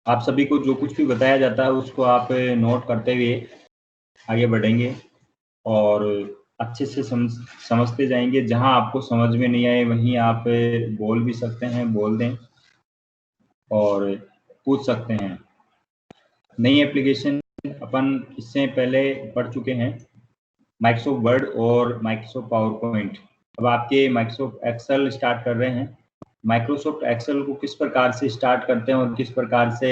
आप सभी को जो कुछ भी बताया जाता है उसको आप नोट करते हुए आगे बढ़ेंगे और अच्छे से समझते जाएंगे। जहां आपको समझ में नहीं आए वहीं आप बोल भी सकते हैं, बोल दें और पूछ सकते हैं। नई एप्लीकेशन अपन इससे पहले पढ़ चुके हैं, माइक्रोसॉफ्ट वर्ड और माइक्रोसॉफ्ट पावर पॉइंट। अब आपके माइक्रोसॉफ्ट एक्सेल स्टार्ट कर रहे हैं। माइक्रोसॉफ्ट एक्सेल को किस प्रकार से स्टार्ट करते हैं और किस प्रकार से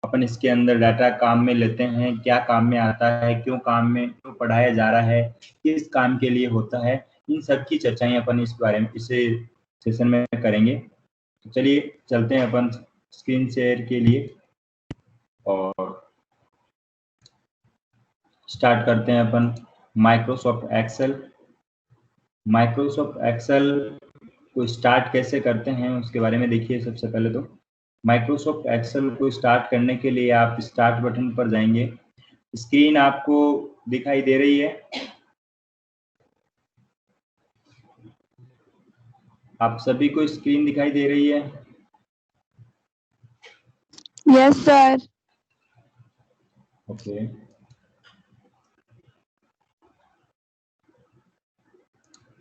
अपन इसके अंदर डाटा काम में लेते हैं, क्या काम में आता है, क्यों काम में क्यों पढ़ाया जा रहा है, किस काम के लिए होता है, इन सब की चर्चाएं अपन इस बारे में इस सेशन में करेंगे। तो चलिए चलते हैं अपन स्क्रीन शेयर के लिए और स्टार्ट करते हैं अपन माइक्रोसॉफ्ट एक्सेल। माइक्रोसॉफ्ट एक्सेल को स्टार्ट कैसे करते हैं उसके बारे में देखिए। सबसे पहले तो माइक्रोसॉफ्ट एक्सेल को स्टार्ट करने के लिए आप स्टार्ट बटन पर जाएंगे। स्क्रीन आपको दिखाई दे रही है? आप सभी को स्क्रीन दिखाई दे रही है? Yes sir. ओके,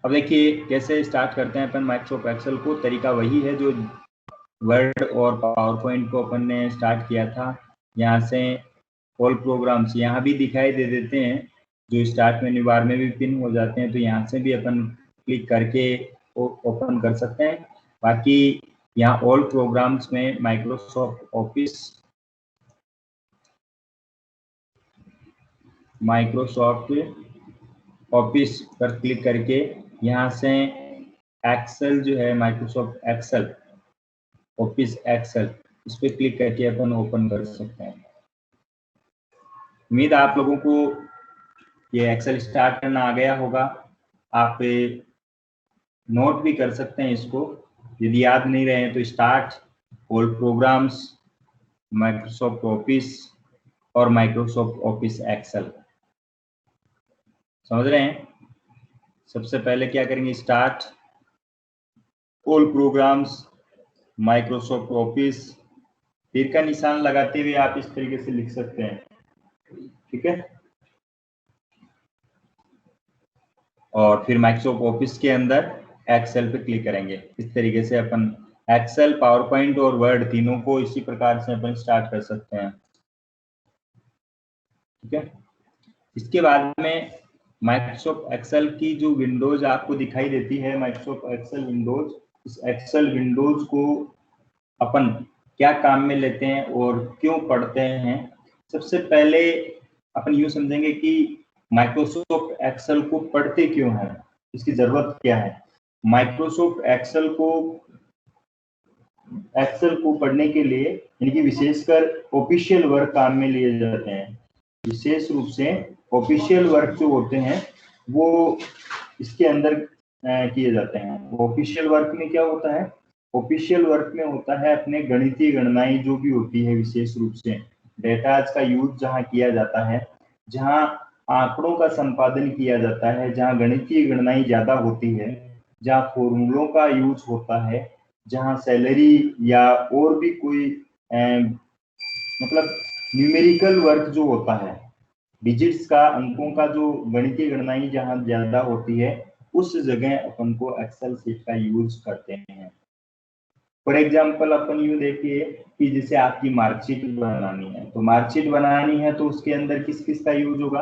अब देखिए कैसे स्टार्ट करते हैं अपन माइक्रोसॉफ्ट एक्सेल को। तरीका वही है जो वर्ड और पावर पॉइंट को अपन ने स्टार्ट किया था। यहाँ से ऑल प्रोग्राम्स यहाँ भी दिखाई दे देते हैं, जो स्टार्ट मेन्यू बार में भी पिन हो जाते हैं, तो यहाँ से भी अपन क्लिक करके ओपन कर सकते हैं। बाकी यहाँ ऑल प्रोग्राम्स में माइक्रोसॉफ्ट ऑफिस पर क्लिक करके यहाँ से एक्सेल जो है, माइक्रोसॉफ्ट एक्सेल, ऑफिस एक्सेल, इस पर क्लिक करके अपन ओपन कर सकते हैं। उम्मीद है आप लोगों को ये एक्सेल स्टार्ट करना आ गया होगा। आप नोट भी कर सकते हैं इसको, यदि याद नहीं रहे तो start, all programmes, Microsoft office और माइक्रोसॉफ्ट ऑफिस एक्सेल। समझ रहे हैं? सबसे पहले क्या करेंगे, start, all programmes, Microsoft office, तीर का निशान लगाते हुए आप इस तरीके से लिख सकते हैं, ठीक है। और फिर माइक्रोसॉफ्ट ऑफिस के अंदर एक्सेल पे क्लिक करेंगे। इस तरीके से अपन एक्सेल, पावर पॉइंट और वर्ड तीनों को इसी प्रकार से अपन स्टार्ट कर सकते हैं, ठीक है। इसके बाद में माइक्रोसॉफ्ट एक्सेल की जो विंडोज आपको दिखाई देती है, माइक्रोसॉफ्ट एक्सेल विंडोज, इस एक्सेल विंडोज को अपन क्या काम में लेते हैं और क्यों पढ़ते हैं। सबसे पहले अपन यूं समझेंगे कि माइक्रोसॉफ्ट एक्सेल को पढ़ते क्यों हैं, इसकी जरूरत क्या है। माइक्रोसॉफ्ट एक्सेल को पढ़ने के लिए यानी कि विशेषकर ऑफिशियल वर्क काम में लिए जाते हैं। विशेष रूप से ऑफिशियल वर्क जो होते हैं वो इसके अंदर किए जाते हैं। ऑफिशियल वर्क में क्या होता है? ऑफिशियल वर्क में होता है अपने गणितीय गणनाएं जो भी होती है, विशेष रूप से डेटाज का यूज जहां किया जाता है, जहां आंकड़ों का संपादन किया जाता है, जहां गणितीय गणनाएं ज्यादा होती है, जहां फॉर्मूलों का यूज होता है, जहां सैलरी या और भी कोई मतलब न्यूमेरिकल वर्क जो होता है, डिजिट्स का, अंकों का जो गणितीय गणनाएं जहां ज्यादा होती है, उस जगह अपन को एक्सेल शीट का यूज करते हैं। फॉर एग्जाम्पल अपन यूं देखिए कि जैसे आपकी मार्कशीट बनानी है, तो मार्कशीट बनानी है तो उसके अंदर किस किस का यूज होगा?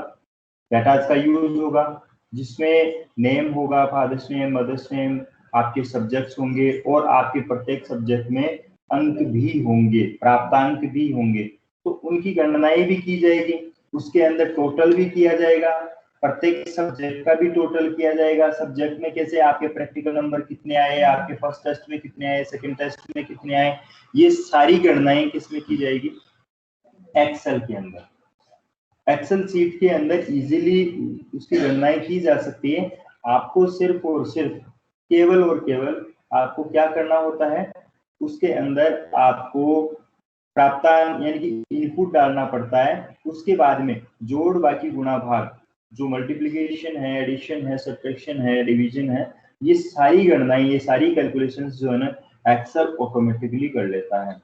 डाटाज का यूज होगा, जिसमें नेम होगा, फादर्स नेम, मदर्स नेम, आपके सब्जेक्ट्स होंगे और आपके प्रत्येक सब्जेक्ट में अंक भी होंगे, प्राप्तांक भी होंगे, तो उनकी गणनाएं भी की जाएगी। उसके अंदर टोटल भी किया जाएगा, प्रत्येक सब्जेक्ट का भी टोटल किया जाएगा। सब्जेक्ट में कैसे आपके प्रैक्टिकल नंबर कितने आए, आपके फर्स्ट टेस्ट में कितने आए, सेकंड टेस्ट में कितने आए, ये सारी गणनाएं किसमें की जाएगी? एक्सेल के अंदर। एक्सेल शीट के अंदर इजीली उसकी गणनाएं की जा सकती है। आपको सिर्फ और सिर्फ केवल और केवल आपको क्या करना होता है, उसके अंदर आपको प्राप्तांक यानी कि इनपुट डालना पड़ता है। उसके बाद में जोड़, बाकी, गुणा, भाग, जो मल्टीप्लिकेशन है, एडिशन है, सब्ट्रैक्शन है, डिवीजन है, ये सारी गणनाएं, ये सारी कैलकुलेशंस जो है ना, एक्सेल ऑटोमेटिकली कर लेता है।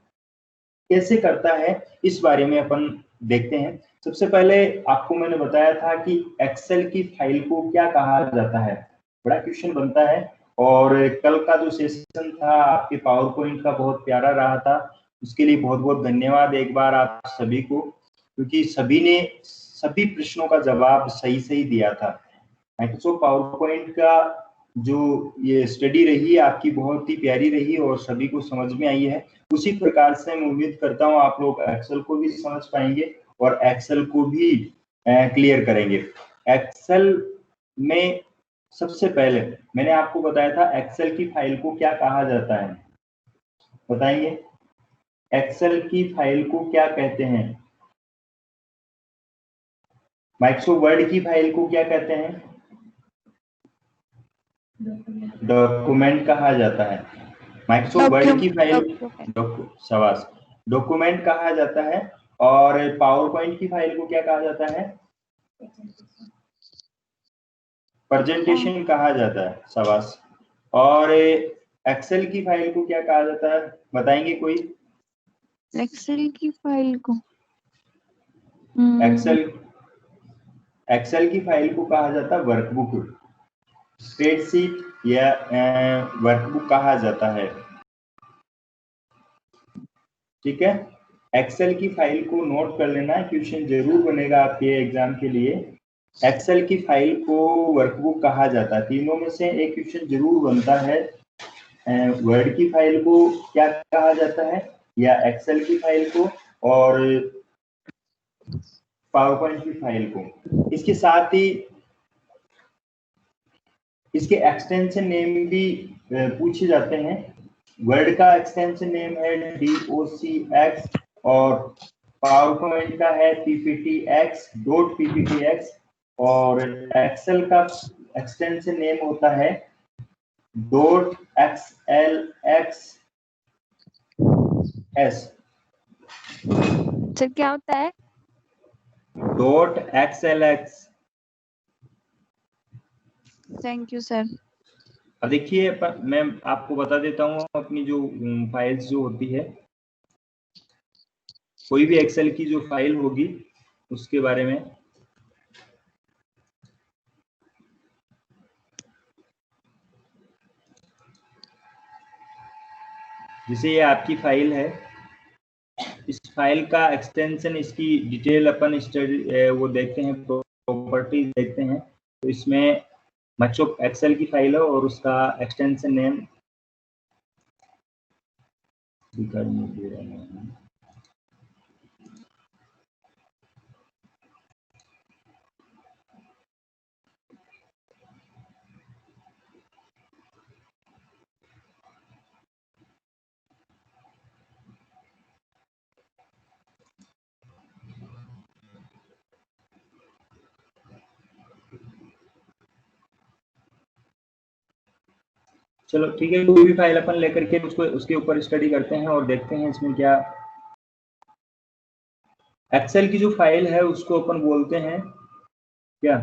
कैसे करता है इस बारे में अपन देखते हैं। सबसे पहले आपको मैंने बताया था कि एक्सेल की फाइल को क्या कहा जाता है, बड़ा क्वेश्चन बनता है। और कल का जो सेशन था आपके पावर पॉइंट का बहुत प्यारा रहा था, उसके लिए बहुत बहुत धन्यवाद एक बार आप सभी को, क्योंकि सभी ने सभी प्रश्नों का जवाब सही सही दिया था। माइक्रोसॉफ्ट पावर पॉइंट का जो ये स्टडी रही आपकी बहुत ही प्यारी रही और सभी को समझ में आई है। उसी प्रकार से मैं उम्मीद करता हूँ आप लोग एक्सेल को भी समझ पाएंगे और एक्सेल को भी क्लियर करेंगे। एक्सेल में सबसे पहले मैंने आपको बताया था एक्सेल की फाइल को क्या कहा जाता है, बताएंगे एक्सेल की फाइल को क्या कहते हैं? माइक्रोसॉफ्ट वर्ड की फाइल को क्या कहते हैं? डॉक्यूमेंट कहा जाता है। माइक्रोसॉफ्ट वर्ड की फाइल शाबाश डॉक्यूमेंट कहा जाता है। और पावर पॉइंट की फाइल को क्या कहा जाता है? प्रेजेंटेशन कहा जाता है, शाबाश। और एक्सेल की फाइल को क्या कहा जाता है, बताएंगे कोई? एक्सेल की फाइल को एक्सेल की फाइल को कहा जाता है वर्कबुक, स्प्रेडशीट या वर्कबुक कहा जाता है। ठीक है, एक्सेल की फाइल को नोट कर लेना, क्वेश्चन जरूर बनेगा आपके एग्जाम के लिए। एक्सेल की फाइल को वर्कबुक कहा जाता है, तीनों में से एक क्वेश्चन जरूर बनता है। वर्ड की फाइल को क्या कहा जाता है या एक्सेल की फाइल को, और पावर पॉइंट की फाइल को। इसके साथ ही इसके एक्सटेंशन नेम भी पूछे जाते हैं। वर्ड का एक्सटेंशन नेम है DOCX और पावर पॉइंट का है PPTX.PPTX और एक्सेल का एक्सटेंशन नेम होता है .XLX सर क्या होता है? .XLX। Thank you sir. अब देखिए मैं आपको बता देता हूँ अपनी जो फाइल्स जो होती है, कोई भी एक्सेल की जो फाइल होगी उसके बारे में। जैसे ये आपकी फाइल है, इस फाइल का एक्सटेंशन, इसकी डिटेल अपन स्टडी वो देखते हैं, प्रॉपर्टीज देखते हैं। तो इसमें माइक्रोसॉफ्ट एक्सेल की फाइल है और उसका एक्सटेंशन नेम चलो ठीक है, कोई भी फाइल अपन लेकर के उसको उसके ऊपर स्टडी करते हैं और देखते हैं इसमें क्या। एक्सेल की जो फाइल है उसको अपन बोलते हैं क्या,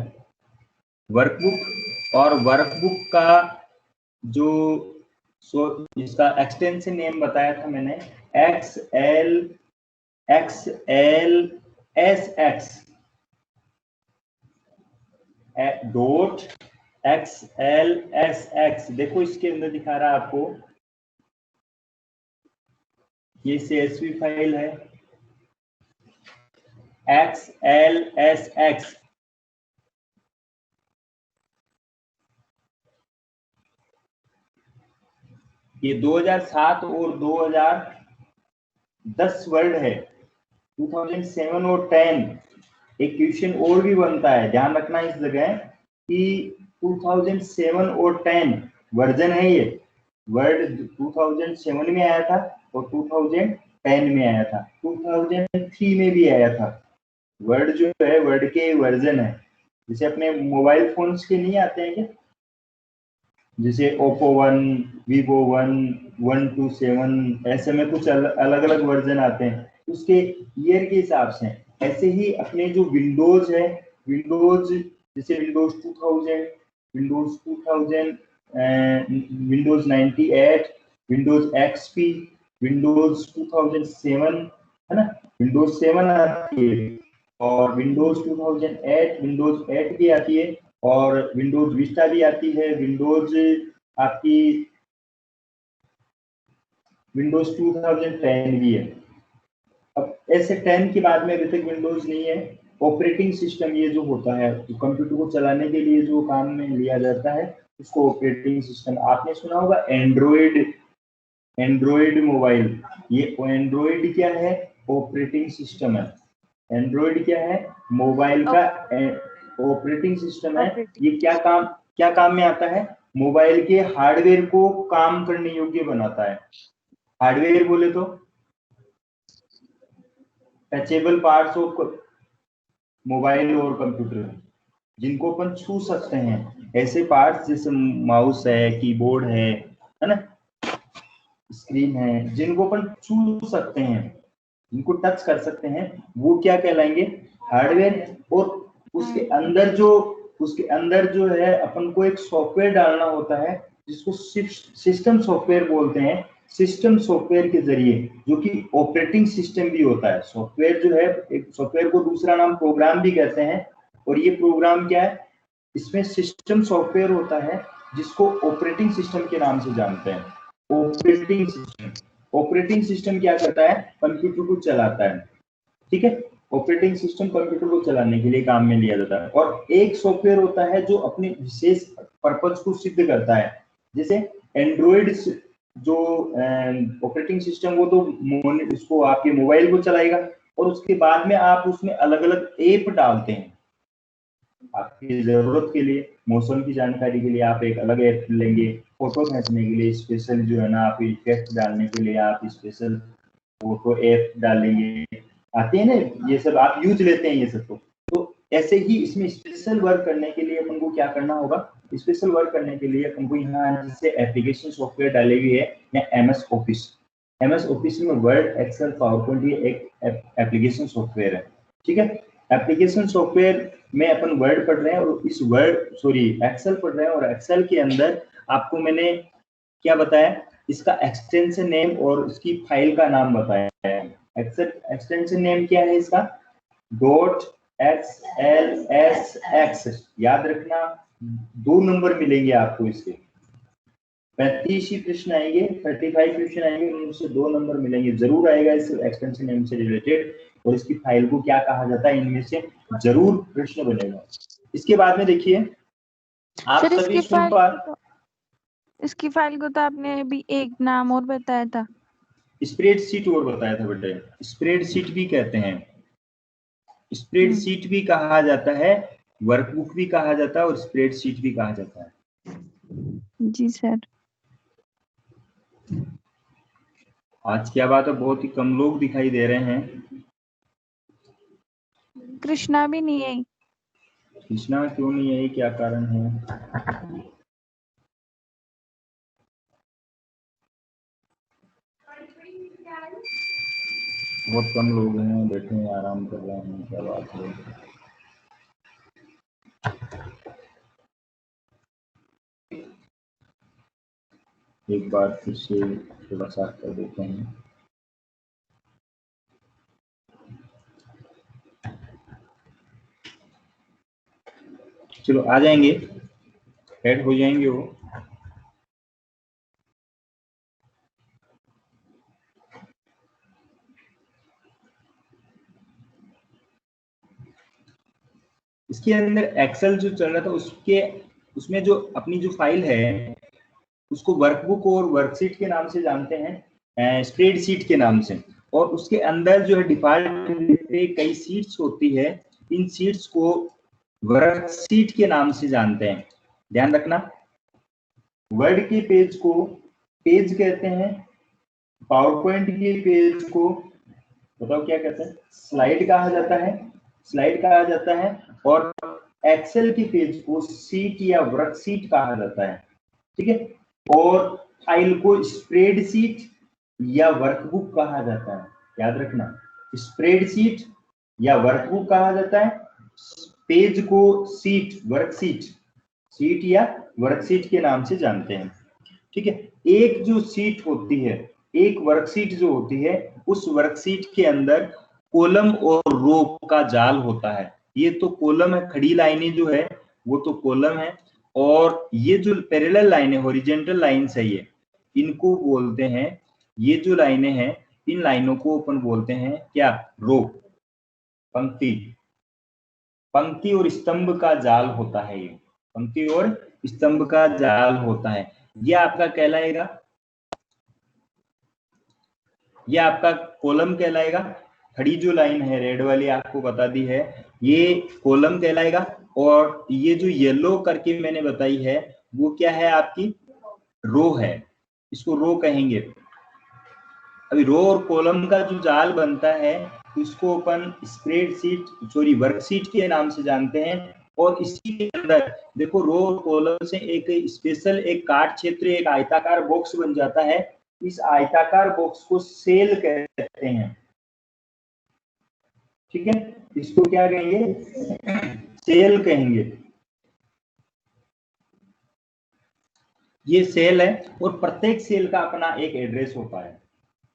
वर्कबुक। और वर्कबुक का जो इसका एक्सटेंशन नेम बताया था मैंने XLSX .XLSX। देखो इसके अंदर दिखा रहा है आपको, ये CSV फाइल है XLSX। ये 2007 और 2010 वर्ड है, 2007 और 10। एक क्वेश्चन और भी बनता है, ध्यान रखना इस जगह कि 2007 और 10 वर्जन है। ये वर्ड 2007 में आया था और 2010 में आया था, 2003 में भी आया था। वर्ड जो है वर्ड के वर्जन है, जैसे अपने मोबाइल फोन्स के नहीं आते हैं क्या, जैसे Oppo 1, Vivo 1, 127, ऐसे में कुछ अलग अलग वर्जन आते हैं उसके ईयर के हिसाब से। ऐसे ही अपने जो विंडोज है, विंडोज जैसे Windows 2000, Windows 2000, Windows 98, Windows XP, Windows 2007, है ना। विंडोज 7 आती है और विंडोज 2008 विंडोज 8 भी आती है और विंडोज विस्टा भी आती है, विंडोज आपकी विंडोज 2010 भी है। अब ऐसे 10 के बाद में अभी तक विंडोज नहीं है। ऑपरेटिंग सिस्टम ये जो होता है तो कंप्यूटर को चलाने के लिए जो काम में लिया जाता है उसको ऑपरेटिंग सिस्टम, आपने सुना होगा एंड्रॉइड, एंड्रॉइड मोबाइल, ये एंड्रॉइड क्या है, ऑपरेटिंग सिस्टम है। एंड्रॉइड क्या है, मोबाइल का ऑपरेटिंग सिस्टम है। ये क्या काम में आता है, मोबाइल के हार्डवेयर को काम करने योग्य बनाता है। हार्डवेयर बोले तो टचेबल पार्ट्स ऑफ मोबाइल और कंप्यूटर जिनको अपन छू सकते हैं, ऐसे पार्ट्स जैसे माउस है, कीबोर्ड है ना, स्क्रीन है, जिनको अपन छू सकते हैं, जिनको टच कर सकते हैं, वो क्या कहलाएंगे, हार्डवेयर। और उसके अंदर जो है अपन को एक सॉफ्टवेयर डालना होता है जिसको सिस्टम सॉफ्टवेयर बोलते हैं। सिस्टम सॉफ्टवेयर के जरिए, जो कि ऑपरेटिंग सिस्टम भी होता है, सॉफ्टवेयर जो है, एक सॉफ्टवेयर को दूसरा नाम प्रोग्राम भी कहते हैं। और ये प्रोग्राम क्या है, इसमें सिस्टम सॉफ्टवेयर होता है जिसको ऑपरेटिंग सिस्टम के नाम से जानते हैं। ऑपरेटिंग सिस्टम क्या करता है, कंप्यूटर को चलाता है, ठीक है। ऑपरेटिंग सिस्टम कंप्यूटर को चलाने के लिए काम में लिया जाता है। और एक सॉफ्टवेयर होता है जो अपने विशेष पर्पज को सिद्ध करता है। जैसे एंड्रॉइड जो ऑपरेटिंग सिस्टम, वो तो उसको आपके मोबाइल को चलाएगा और उसके बाद में आप उसमें अलग अलग ऐप डालते हैं आपकी जरूरत के लिए। मौसम की जानकारी के लिए आप एक अलग ऐप लेंगे, फोटो खींचने के लिए स्पेशल जो है ना, आप इफेक्ट डालने के लिए आप स्पेशल फोटो ऐप डालेंगे, आते हैं ना, ये सब आप यूज लेते हैं ये सब। तो ऐसे ही इसमें स्पेशल वर्क करने के लिए अपन को क्या करना होगा, स्पेशल वर्क करने के लिए अपन को यहाँ जैसे एप्लीकेशन सॉफ्टवेयर डाली हुई है या एमएस ऑफिस में वर्ड, एक्सेल, पावर पॉइंट, ये एक एप्लीकेशन सॉफ्टवेयर है, ठीक है। एप्लीकेशन सॉफ्टवेयर में अपन वर्ड पढ़ रहे हैं और इस एक्सेल पढ़ रहे हैं, और एक्सेल के अंदर आपको मैंने क्या बताया, इसका एक्सटेंशन नेम और उसकी फाइल का नाम बताया है। एक्सटेंशन नेम क्या है इसका, .xlsx, याद रखना 2 नंबर मिलेंगे आपको इसके, 35 ही प्रश्न आएंगे, 35 प्रश्न आएंगे, उनसे 2 नंबर मिलेंगे, जरूर आएगा इस एक्सटेंशन नेम से रिलेटेड। और इसकी फाइल को क्या कहा जाता है, इनमें से जरूर प्रश्न बनेगा। इसके बाद में देखिए, आप सभी इसकी फाइल को तो आपने अभी एक नाम और बताया था, स्प्रेडशीट और बताया था बेटे, स्प्रेडशीट भी कहते हैं, स्प्रेडशीट भी कहा जाता है, वर्कबुक भी कहा जाता है और स्प्रेडशीट भी कहा जाता है। जी सर। आज क्या बात है, बहुत ही कम लोग दिखाई दे रहे हैं। कृष्णा भी नहीं आई। कृष्णा क्यों नहीं आई, क्या कारण है? बहुत कम लोग हैं, बैठे हैं, आराम कर रहे हैं, क्या बात है? एक बार फिर से थोड़ा सा कर देते हैं। चलो आ जाएंगे, ऐड हो जाएंगे वो। इसके अंदर एक्सेल जो चल रहा था उसमें जो अपनी जो फाइल है उसको वर्कबुक और वर्कशीट के नाम से जानते हैं, स्प्रेडशीट के नाम से। और उसके अंदर जो है डिफॉल्ट कई सीट्स होती है, इन सीट्स को वर्कशीट के नाम से जानते हैं, ध्यान रखना। वर्ड के पेज को पेज कहते हैं, पावर पॉइंट के पेज को बताओ क्या कहते हैं, स्लाइड कहा जाता है। और एक्सेल के पेज को सीट या वर्कशीट कहा जाता है, ठीक है। और फाइल को स्प्रेडशीट या वर्कबुक कहा जाता है, याद रखना, स्प्रेडशीट या वर्कबुक कहा जाता है, पेज को सीट या वर्कशीट के नाम से जानते हैं, ठीक है। एक जो सीट होती है, एक वर्कशीट जो होती है उस वर्कशीट के अंदर कॉलम और रो का जाल होता है। ये तो कॉलम है, खड़ी लाइनें जो है वो तो कॉलम है, और ये जो पैरेलल लाइन है, हॉरिजॉन्टल लाइंस है, ये इनको बोलते हैं, ये जो लाइनें हैं इन लाइनों को अपन बोलते हैं क्या? रो, पंक्ति। पंक्ति और स्तंभ का जाल होता है ये, पंक्ति और स्तंभ का जाल होता है। ये आपका कहलाएगा, ये आपका कॉलम कहलाएगा। खड़ी जो लाइन है रेड वाली आपको बता दी है, ये कॉलम कहलाएगा, और ये जो येलो करके मैंने बताई है वो क्या है? आपकी रो है, इसको रो कहेंगे। अभी रो और कॉलम का जो जाल बनता है उसको अपन स्प्रेडशीट, सॉरी वर्कशीट के नाम से जानते हैं। और इसी के अंदर देखो रो और कॉलम से एक स्पेशल एक काट क्षेत्र, एक आयताकार बॉक्स बन जाता है। इस आयताकार बॉक्स को सेल कहते हैं, ठीक है? इसको क्या कहेंगे? सेल कहेंगे। ये सेल है, और प्रत्येक सेल का अपना एक एड्रेस होता है।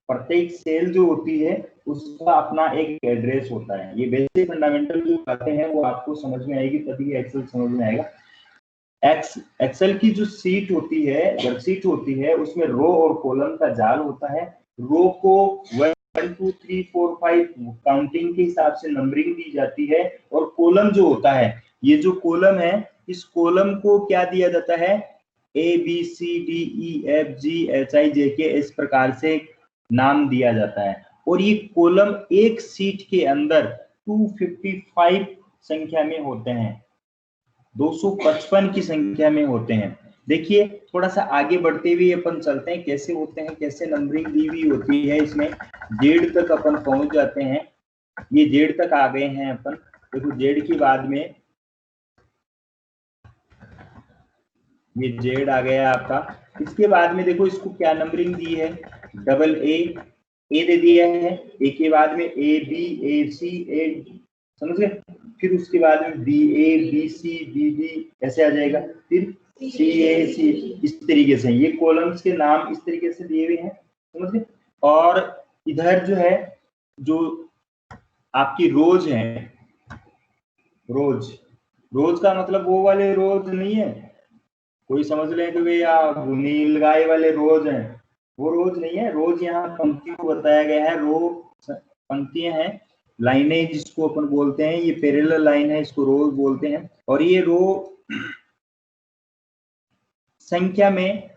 प्रत्येक सेल जो होती है उसका अपना एक एड्रेस होता है। ये बेसिक फंडामेंटल जो बातें हैं वो आपको समझ में आएगी, तभी एक्सेल समझ में आएगा। एक्सेल की जो सीट होती है, वर्कशीट होती है, उसमें रो और कॉलम का जाल होता है। रो को 1 2 3 4 5 काउंटिंग के हिसाब से नंबरिंग दी जाती है, और कॉलम जो होता है, ये जो कॉलम है, इस कॉलम को क्या दिया जाता है? ABCDEFGHIJK इस प्रकार से नाम दिया जाता है। और ये कॉलम एक सीट के अंदर 255 संख्या में होते हैं, 255 की संख्या में होते हैं। देखिए थोड़ा सा आगे बढ़ते हुए अपन चलते हैं, कैसे होते हैं, कैसे नंबरिंग दी हुई होती है। इसमें जेड तक अपन पहुंच जाते हैं, ये जेड तक आ गए हैं अपन। देखो जेड के बाद में ये जेड आ गया आपका। इसके बाद में देखो इसको क्या नंबरिंग दी है? डबल ए दे दिया है, ए के बाद में ए बी ए सी ए, समझ गए? फिर उसके बाद में B A B C B D ऐसे आ जाएगा, फिर सी ए सी, इस तरीके से। ये कॉलम्स के नाम इस तरीके से दिए हुए हैं, समझ गए? और इधर जो है, जो आपकी रोज है, रोज, रोज का मतलब वो वाले रोज नहीं है, कोई समझ ले कि भैया नील गाय वाले रोज हैं, वो रोज नहीं है। रोज यहाँ पंक्तियों को बताया गया है। रो पंक्तियां हैं, लाइनें जिसको अपन बोलते हैं, ये पैरेलल लाइन है, इसको रोज बोलते हैं। और ये रो संख्या में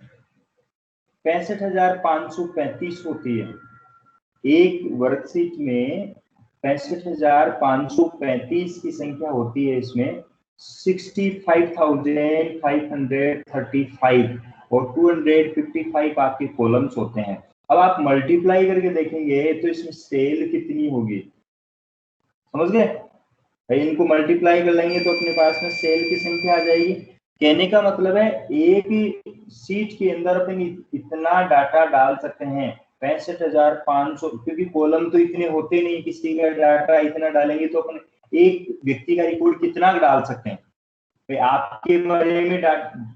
65,535 होती है। एक वर्कशीट में 65,535 की संख्या होती है। इसमें 65,535 और 255 आपके कॉलम्स होते हैं। अब आप मल्टीप्लाई करके देखेंगे तो इसमें सेल कितनी होगी, समझ गए? इनको मल्टीप्लाई कर लेंगे तो अपने पास में सेल की संख्या आ जाएगी। कहने का मतलब है एक सीट के अंदर अपन इतना डाटा डाल सकते हैं, 65,500, क्योंकि कॉलम तो इतने होते नहीं, किसी का डाटा इतना डालेंगे तो अपन एक व्यक्ति का रिकॉर्ड कितना डाल सकते हैं? भाई आपके बारे में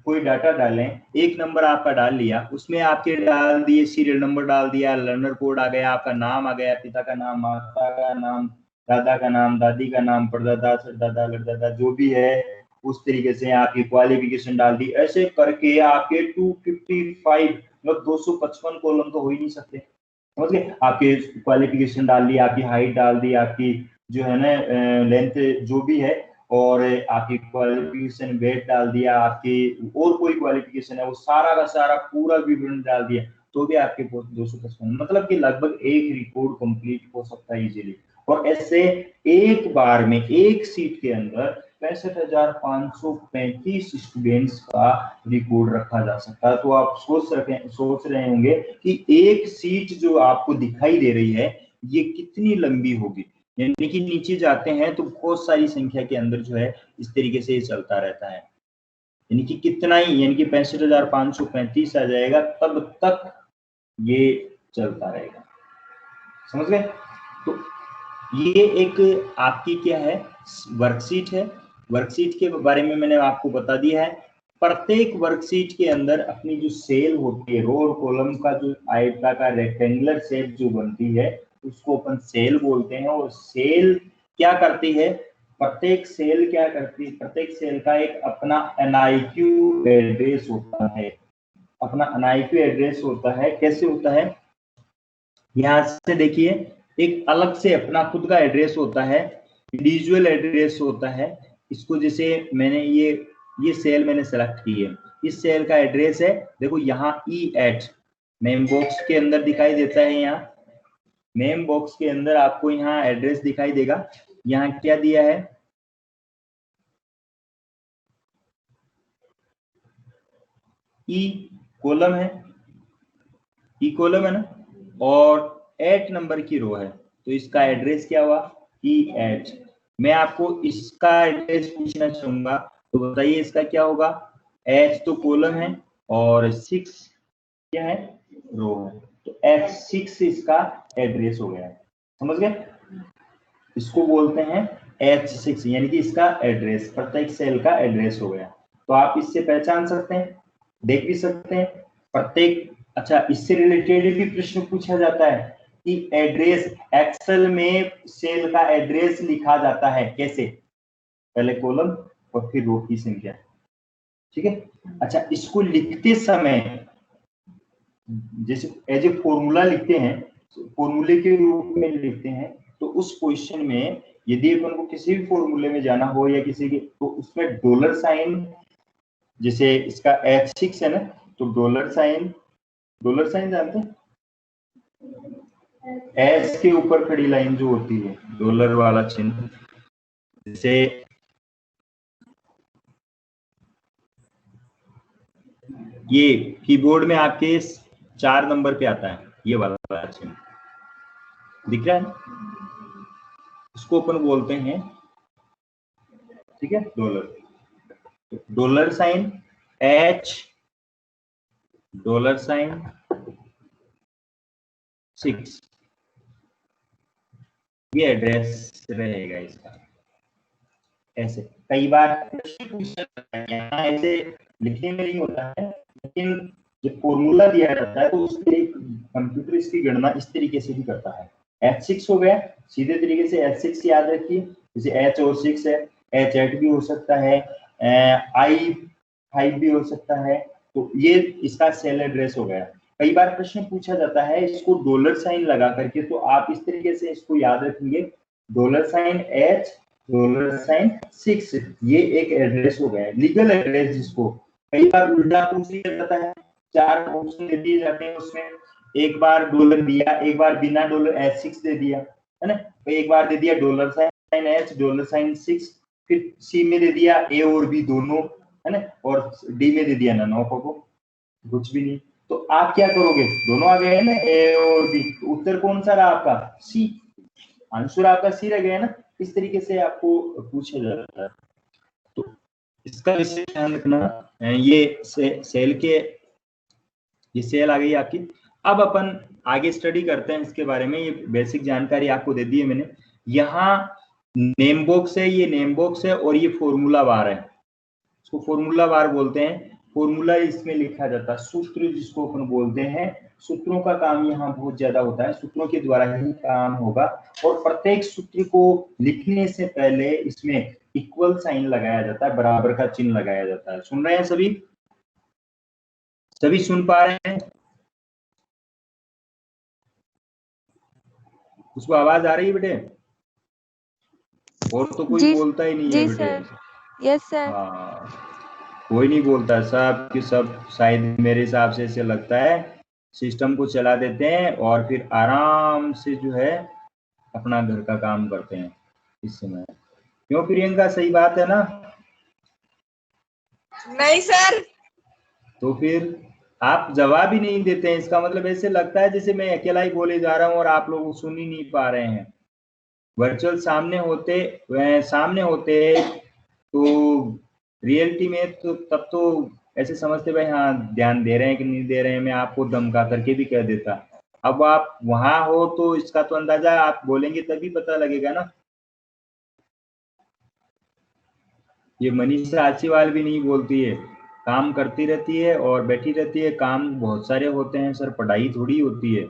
कोई डाटा डालें, एक नंबर आपका डाल लिया, उसमें आपके डाल दिए, सीरियल नंबर डाल दिया, लर्नर कोड आ गया, आपका नाम आ गया, पिता का नाम, माता का नाम, दादा का नाम, दादी का नाम, परदादा, सरदादा, लड़दादा, जो भी है उस तरीके से आपकी क्वालिफिकेशन डाल दी। ऐसे करके आपके 255 मतलब 255 कॉलम तो हो ही नहीं सकते, समझ गए? आपके क्वालिफिकेशन डाल दी, आपकी हाइट डाल दी, आपकी जो है ना लेंथ जो भी है, और आपकी क्वालिफिकेशन वेट डाल दिया, आपकी और कोई क्वालिफिकेशन है वो सारा का सारा पूरा विवरण डाल दिया, तो भी आपके 255, मतलब कि लगभग एक रिकॉर्ड कंप्लीट हो सकता है इजीली। और ऐसे एक बार में एक सीट के अंदर 65,535 स्टूडेंट्स का रिकॉर्ड रखा जा सकता है। तो आप सोच रहे होंगे कि एक सीट जो आपको दिखाई दे रही है ये कितनी लंबी होगी, यानी कि नीचे जाते हैं तो बहुत सारी संख्या के अंदर जो है इस तरीके से चलता रहता है, यानी कि कितना ही, यानी कि 65,535 आ जाएगा, तब तक ये चलता रहेगा, समझ गए? तो ये एक आपकी क्या है, वर्कशीट है। वर्कशीट के बारे में मैंने आपको बता दिया है। प्रत्येक वर्कशीट के अंदर अपनी जो सेल होती है, रो और कॉलम का जो आयताकार रेक्टेंगुलर शेप जो बनती है उसको अपन सेल बोलते हैं। और सेल क्या करती है, प्रत्येक सेल क्या करती है, प्रत्येक सेल का एक अपना NIQ एड्रेस होता है, अपना NIQ एड्रेस होता है। कैसे होता है, यहाँ से देखिए, एक अलग से अपना खुद का एड्रेस होता है, इंडिविजुअल एड्रेस होता है। इसको जैसे मैंने ये सेल मैंने सेलेक्ट की है, इस सेल का एड्रेस है, देखो यहाँ E8 नेम बॉक्स के अंदर दिखाई देता है। यहाँ नेम बॉक्स के अंदर आपको यहाँ एड्रेस दिखाई देगा। यहाँ क्या दिया है, E कॉलम है, E कॉलम है ना, और 8 नंबर की रो है, तो इसका एड्रेस क्या हुआ, E8। मैं आपको इसका एड्रेस पूछना चाहूंगा, तो बताइए इसका क्या होगा। H तो कॉलम है और 6 क्या है, रो है, तो H6 इसका एड्रेस हो गया है, समझ गए। इसको बोलते हैं H6, यानी कि इसका एड्रेस, प्रत्येक सेल का एड्रेस हो गया। तो आप इससे पहचान सकते हैं, देख भी सकते हैं प्रत्येक। अच्छा, इससे रिलेटेड भी प्रश्न पूछा जाता है कि एड्रेस, एक्सेल में सेल का एड्रेस लिखा जाता है कैसे, पहले कॉलम और फिर रो की संख्या, ठीक है। अच्छा, इसको लिखते समय जैसे एज ए फॉर्मूला लिखते हैं, फॉर्मूले के रूप में लिखते हैं, तो उस क्वेश्चन में यदि अपन को किसी भी फॉर्मूले में जाना हो या किसी के, तो उसमें डॉलर साइन, जैसे इसका H6 है ना, तो डॉलर साइन जानते हैं, एस के ऊपर खड़ी लाइन जो होती है, डॉलर वाला चिन्ह, जैसे ये कीबोर्ड में आपके 4 नंबर पे आता है, ये वाला चिन्ह दिख रहा है, इसको अपन बोलते हैं, ठीक है, dollar. Dollar sign H, dollar sign 6, ये एड्रेस रहेगा इसका। ऐसे कई बार यहाँ ऐसे लिखने में नहीं होता है, लेकिन जब फॉर्मूला दिया जाता है तो उसके लिए कंप्यूटर इसकी गणना इस तरीके से भी करता है। H6 हो गया, सीधे तरीके से H6 याद रखिए, जैसे H और 6 है, H8 भी हो सकता है, I5 भी हो सकता है, तो ये इसका सेल एड्रेस हो गया। कई बार प्रश्न पूछा जाता है इसको डॉलर साइन लगा करके, तो आप इस तरीके से इसको याद रखेंगे, dollar sign H, dollar sign 6, ये एक एड्रेस हो गया, लीगल एड्रेस जिसको। कई बार उल्टा पूछ लिया जाता है, 4 ऑप्शन दे दिए जाते हैं उसमें, एक बार डॉलर दिया, एक बार बिना डॉलर H6 दे दिया, है ना, तो एक बार दे दिया dollar sign H, dollar sign 6, फिर सी में दे दिया A और B दोनों, है ना, और डी में दे दिया नन ऑफ को, कुछ भी नहीं। तो आप क्या करोगे, दोनों आ गए ना A और B, तो उत्तर कौन सा रहा आपका, सी, आंसर आपका सी रह गया ना। इस तरीके से आपको पूछा जाता है, तो इसका विशेष ध्यान रखना। ये सेल के, ये सेल आ गई आपकी। अब अपन आगे स्टडी करते हैं इसके बारे में, ये बेसिक जानकारी आपको दे दी है मैंने। यहाँ नेम बॉक्स है, ये नेम बॉक्स है, और ये फॉर्मूला बार है, इसको फॉर्मूला बार बोलते हैं। फॉर्मूला इसमें लिखा जाता है, सूत्र जिसको अपन बोलते हैं, सूत्रों का काम यहाँ बहुत ज्यादा होता है, सूत्रों के द्वारा ही काम होगा। और प्रत्येक सूत्र को लिखने से पहले इसमें इक्वल साइन लगाया जाता है, बराबर का चिन्ह लगाया जाता है। सुन रहे हैं सभी, सभी सुन पा रहे हैं, उसको आवाज आ रही है बेटे, और तो कोई बोलता ही नहीं है बेटे। Yes sir. हाँ, कोई नहीं बोलता, सब कि सब शायद मेरे हिसाब से ऐसे लगता है सिस्टम को चला देते हैं और फिर आराम से जो है अपना घर का काम करते हैं इस समय। क्यों प्रियंका, सही बात है ना? नहीं सर। तो फिर आप जवाब ही नहीं देते हैं, इसका मतलब ऐसे लगता है जैसे मैं अकेला ही बोले जा रहा हूँ और आप लोग सुन ही नहीं पा रहे हैं। वर्चुअल सामने होते तो रियलिटी में तो तब तो ऐसे समझते भाई हाँ ध्यान दे रहे हैं कि नहीं दे रहे हैं, मैं आपको धमका करके भी कह देता। अब आप वहां हो तो इसका तो अंदाजा आप बोलेंगे तभी पता लगेगा ना। ये मनीषा आसीवाल भी नहीं बोलती है, काम करती रहती है और बैठी रहती है। काम बहुत सारे होते हैं सर, पढ़ाई थोड़ी होती है,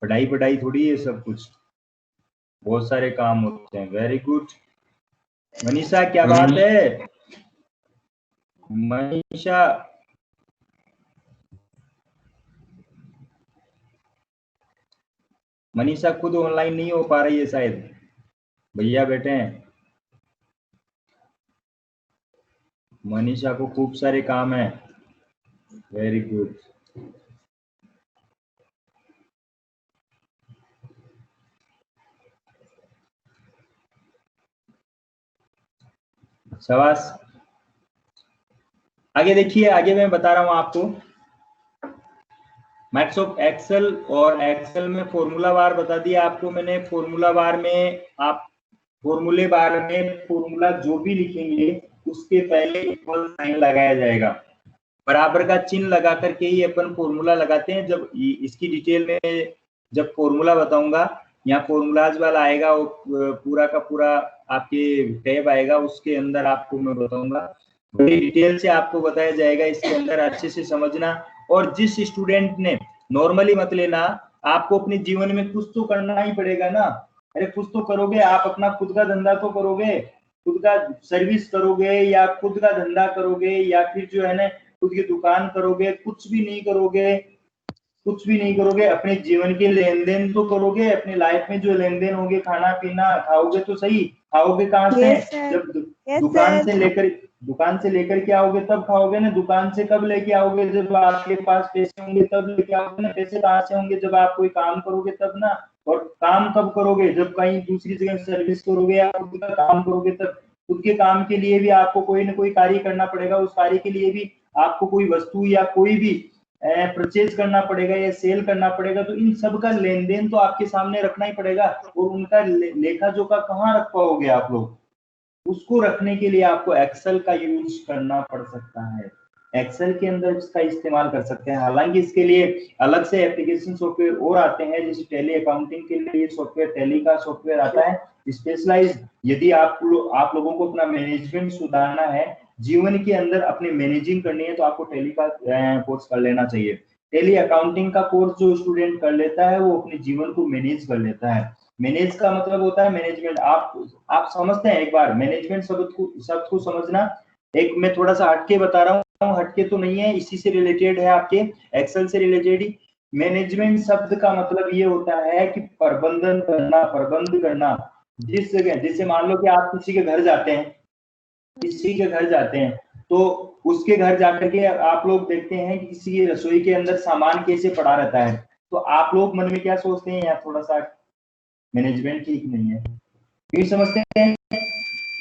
पढ़ाई पढ़ाई थोड़ी है सब कुछ, बहुत सारे काम होते हैं। वेरी गुड मनीषा, क्या बात है मनीषा। मनीषा खुद ऑनलाइन नहीं हो पा रही है शायद, भैया बैठे हैं। मनीषा को खूब सारे काम है। Very good. शाबाश। आगे देखिए, आगे मैं बता रहा हूं आपको माइक्रोसॉफ्ट एक्सेल, और एक्सेल में फॉर्मूला बार बता दिया आपको मैंने। फॉर्मूला बार में आप फॉर्मूले बार में फॉर्मूला जो भी लिखेंगे उसके पहले इक्वल साइन लगाया जाएगा, बराबर का चिन्ह लगा करके ही अपन फॉर्मूला लगाते हैं। जब इसकी डिटेल में जब फॉर्मूला बताऊंगा, यहाँ फॉर्मूलाज वाला आएगा, वो पूरा का पूरा आपके टैब आएगा, उसके अंदर आपको मैं बताऊंगा, बड़ी डिटेल से आपको बताया जाएगा इसके अंदर, अच्छे से समझना। और जिस स्टूडेंट ने नॉर्मली मत लेना, आपको अपने जीवन में कुछ तो करना ही पड़ेगा ना। अरे कुछ तो करोगे, आप अपना खुद का धंधा तो करोगे, खुद का सर्विस करोगे या खुद का धंधा करोगे या फिर जो है ना खुद की दुकान करोगे, कुछ भी नहीं करोगे, कुछ भी नहीं करोगे। अपने जीवन के लेन देन तो करोगे, अपनी लाइफ में जो लेन देन होंगे, खाना पीना खाओगे तो सही, खाओगे कहाँ से? जब दुकान से लेकर के आओगे तब खाओगे ना। दुकान से कब लेके आओगे? जब आपके पास पैसे होंगे तब लेके आओगे ना। पैसे कहाँ से होंगे? जब आप कोई काम करोगे तब ना। और काम कब करोगे? जब कहीं दूसरी जगह सर्विस करोगे या खुद का काम करोगे तब। खुद के काम के लिए भी आपको कोई ना कोई कार्य करना पड़ेगा, उस कार्य के लिए भी आपको कोई वस्तु या कोई भी परचेज करना पड़ेगा या सेल करना पड़ेगा। तो इन सब का लेन देन तो आपके सामने रखना ही पड़ेगा, और उनका लेखा जोखा कहाँ रख पाओगे आप लोग? उसको रखने के लिए आपको एक्सेल का यूज करना पड़ सकता है। एक्सेल के अंदर इसका इस्तेमाल कर सकते हैं। हालांकि इसके लिए अलग से एप्लीकेशन सॉफ्टवेयर और आते हैं, जैसे टैली अकाउंटिंग के लिए सॉफ्टवेयर, टैली का सॉफ्टवेयर आता है स्पेशलाइज। यदि आप लोगों को अपना मैनेजमेंट सुधारना है, जीवन के अंदर अपने मैनेजिंग करनी है, तो आपको टैली का कोर्स कर लेना चाहिए। टैली अकाउंटिंग का कोर्स जो स्टूडेंट कर लेता है, वो अपने जीवन को मैनेज कर लेता है। मैनेज का मतलब होता है मैनेजमेंट। आप समझते हैं? एक बार मैनेजमेंट शब्द को समझना। एक मैं थोड़ा सा हटके बता रहा हूँ, हटके तो नहीं है, इसी से रिलेटेड है, आपके एक्सेल से रिलेटेड ही। मैनेजमेंट शब्द का मतलब ये होता है कि प्रबंधन करना, प्रबंध करना। जिस जगह, जैसे मान लो कि आप किसी के घर जाते हैं, किसी के घर जाते हैं, तो उसके घर जाकर के आप लोग देखते हैं कि किसी की रसोई के अंदर सामान कैसे पड़ा रहता है, तो आप लोग मन में क्या सोचते हैं? यार थोड़ा सा मैनेजमेंट ठीक नहीं है, क्यों समझते हैं?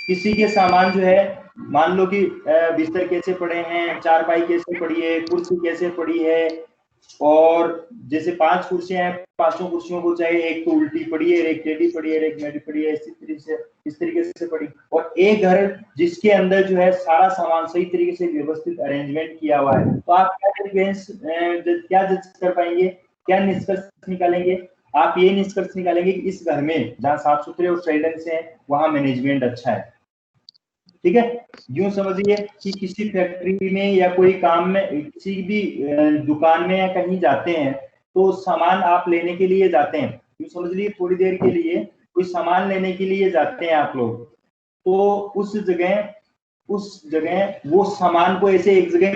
किसी के सामान जो है, मान लो कि बिस्तर कैसे पड़े हैं, चारपाई कैसे पड़ी है, कुर्सी कैसे पड़ी है, और जैसे 5 कुर्सियां हैं, 5 कुर्सियों को चाहे एक तो उल्टी पड़ी है, एक टेढ़ी पड़ी है, एक मेढ़ी पड़ी है, इस तरीके से पड़ी। और एक घर जिसके अंदर जो है सारा सामान सही तरीके से व्यवस्थित अरेंजमेंट किया हुआ है, तो आप क्या जज कर पाएंगे, क्या निष्कर्ष निकालेंगे? आप ये निष्कर्ष निकालेंगे कि इस घर में जहाँ साफ सुथरे और सही ढंग से है, वहां मैनेजमेंट अच्छा है। ठीक है? यूं समझिए कि किसी फैक्ट्री में या कोई काम में, किसी भी दुकान में या कहीं जाते हैं, तो सामान आप लेने के लिए जाते हैं, यूं समझ लीजिए थोड़ी देर के लिए कोई सामान लेने के लिए जाते हैं आप लोग, तो उस जगह वो सामान को ऐसे एक जगह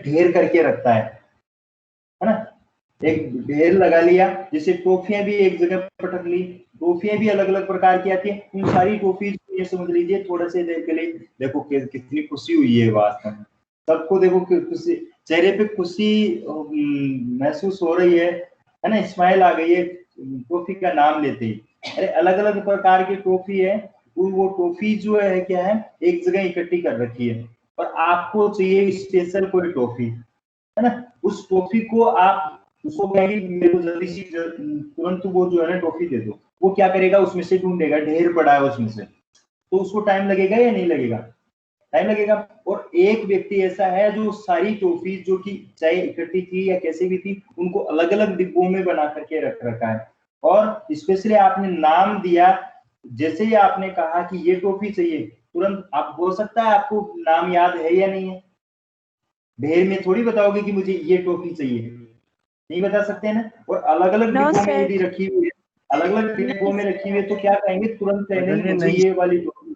ढेर करके रखता है ना? एक ढेर लगा लिया, जैसे टॉफियां भी एक जगह पटक ली, टॉफियां भी अलग अलग प्रकार की आती है। उन सारी टॉफी ये समझ लीजिए थोड़े से देर के लिए, देखो कितनी खुशी हुई है वास्तव में, सबको देखो खुशी, चेहरे पे खुशी महसूस हो रही है ना? स्माइल आ गई है टॉफी का नाम लेते ही। अरे अलग अलग प्रकार की टॉफी है, वो टॉफी जो है क्या है, एक जगह इकट्ठी कर रखी है, और आपको चाहिए स्पेशल कोई टॉफी, है ना? उस टॉफी को आप उसको कहेंगे मेरे को जल्दी सी तुरंत वो जो है ना टॉफी दे दो, वो क्या करेगा? उसमें से ढूंढेगा, ढेर पड़ा है उसमें से, तो उसको टाइम लगेगा या नहीं लगेगा? टाइम लगेगा। और एक व्यक्ति ऐसा है जो सारी टॉफी जो कि चाहे इकट्ठी थी या कैसे भी थी, उनको अलग अलग डिब्बों में बना करके रख रखा है। और स्पेशली आपने नाम दिया, जैसे ही आपने कहा कि ये टॉफी चाहिए, तुरंत आप हो सकता है आपको नाम याद है या नहीं है, ढेर में थोड़ी बताओगे कि मुझे ये टॉफी चाहिए, नहीं बता सकते हैं ना। और अलग अलग नो डिब्बों में सर, यदि रखी हुई है, अलग अलग डिब्बों में रखी हुई है, तो क्या कहेंगे तुरंत कहेंगे कि मुझे ये वाली टॉफी।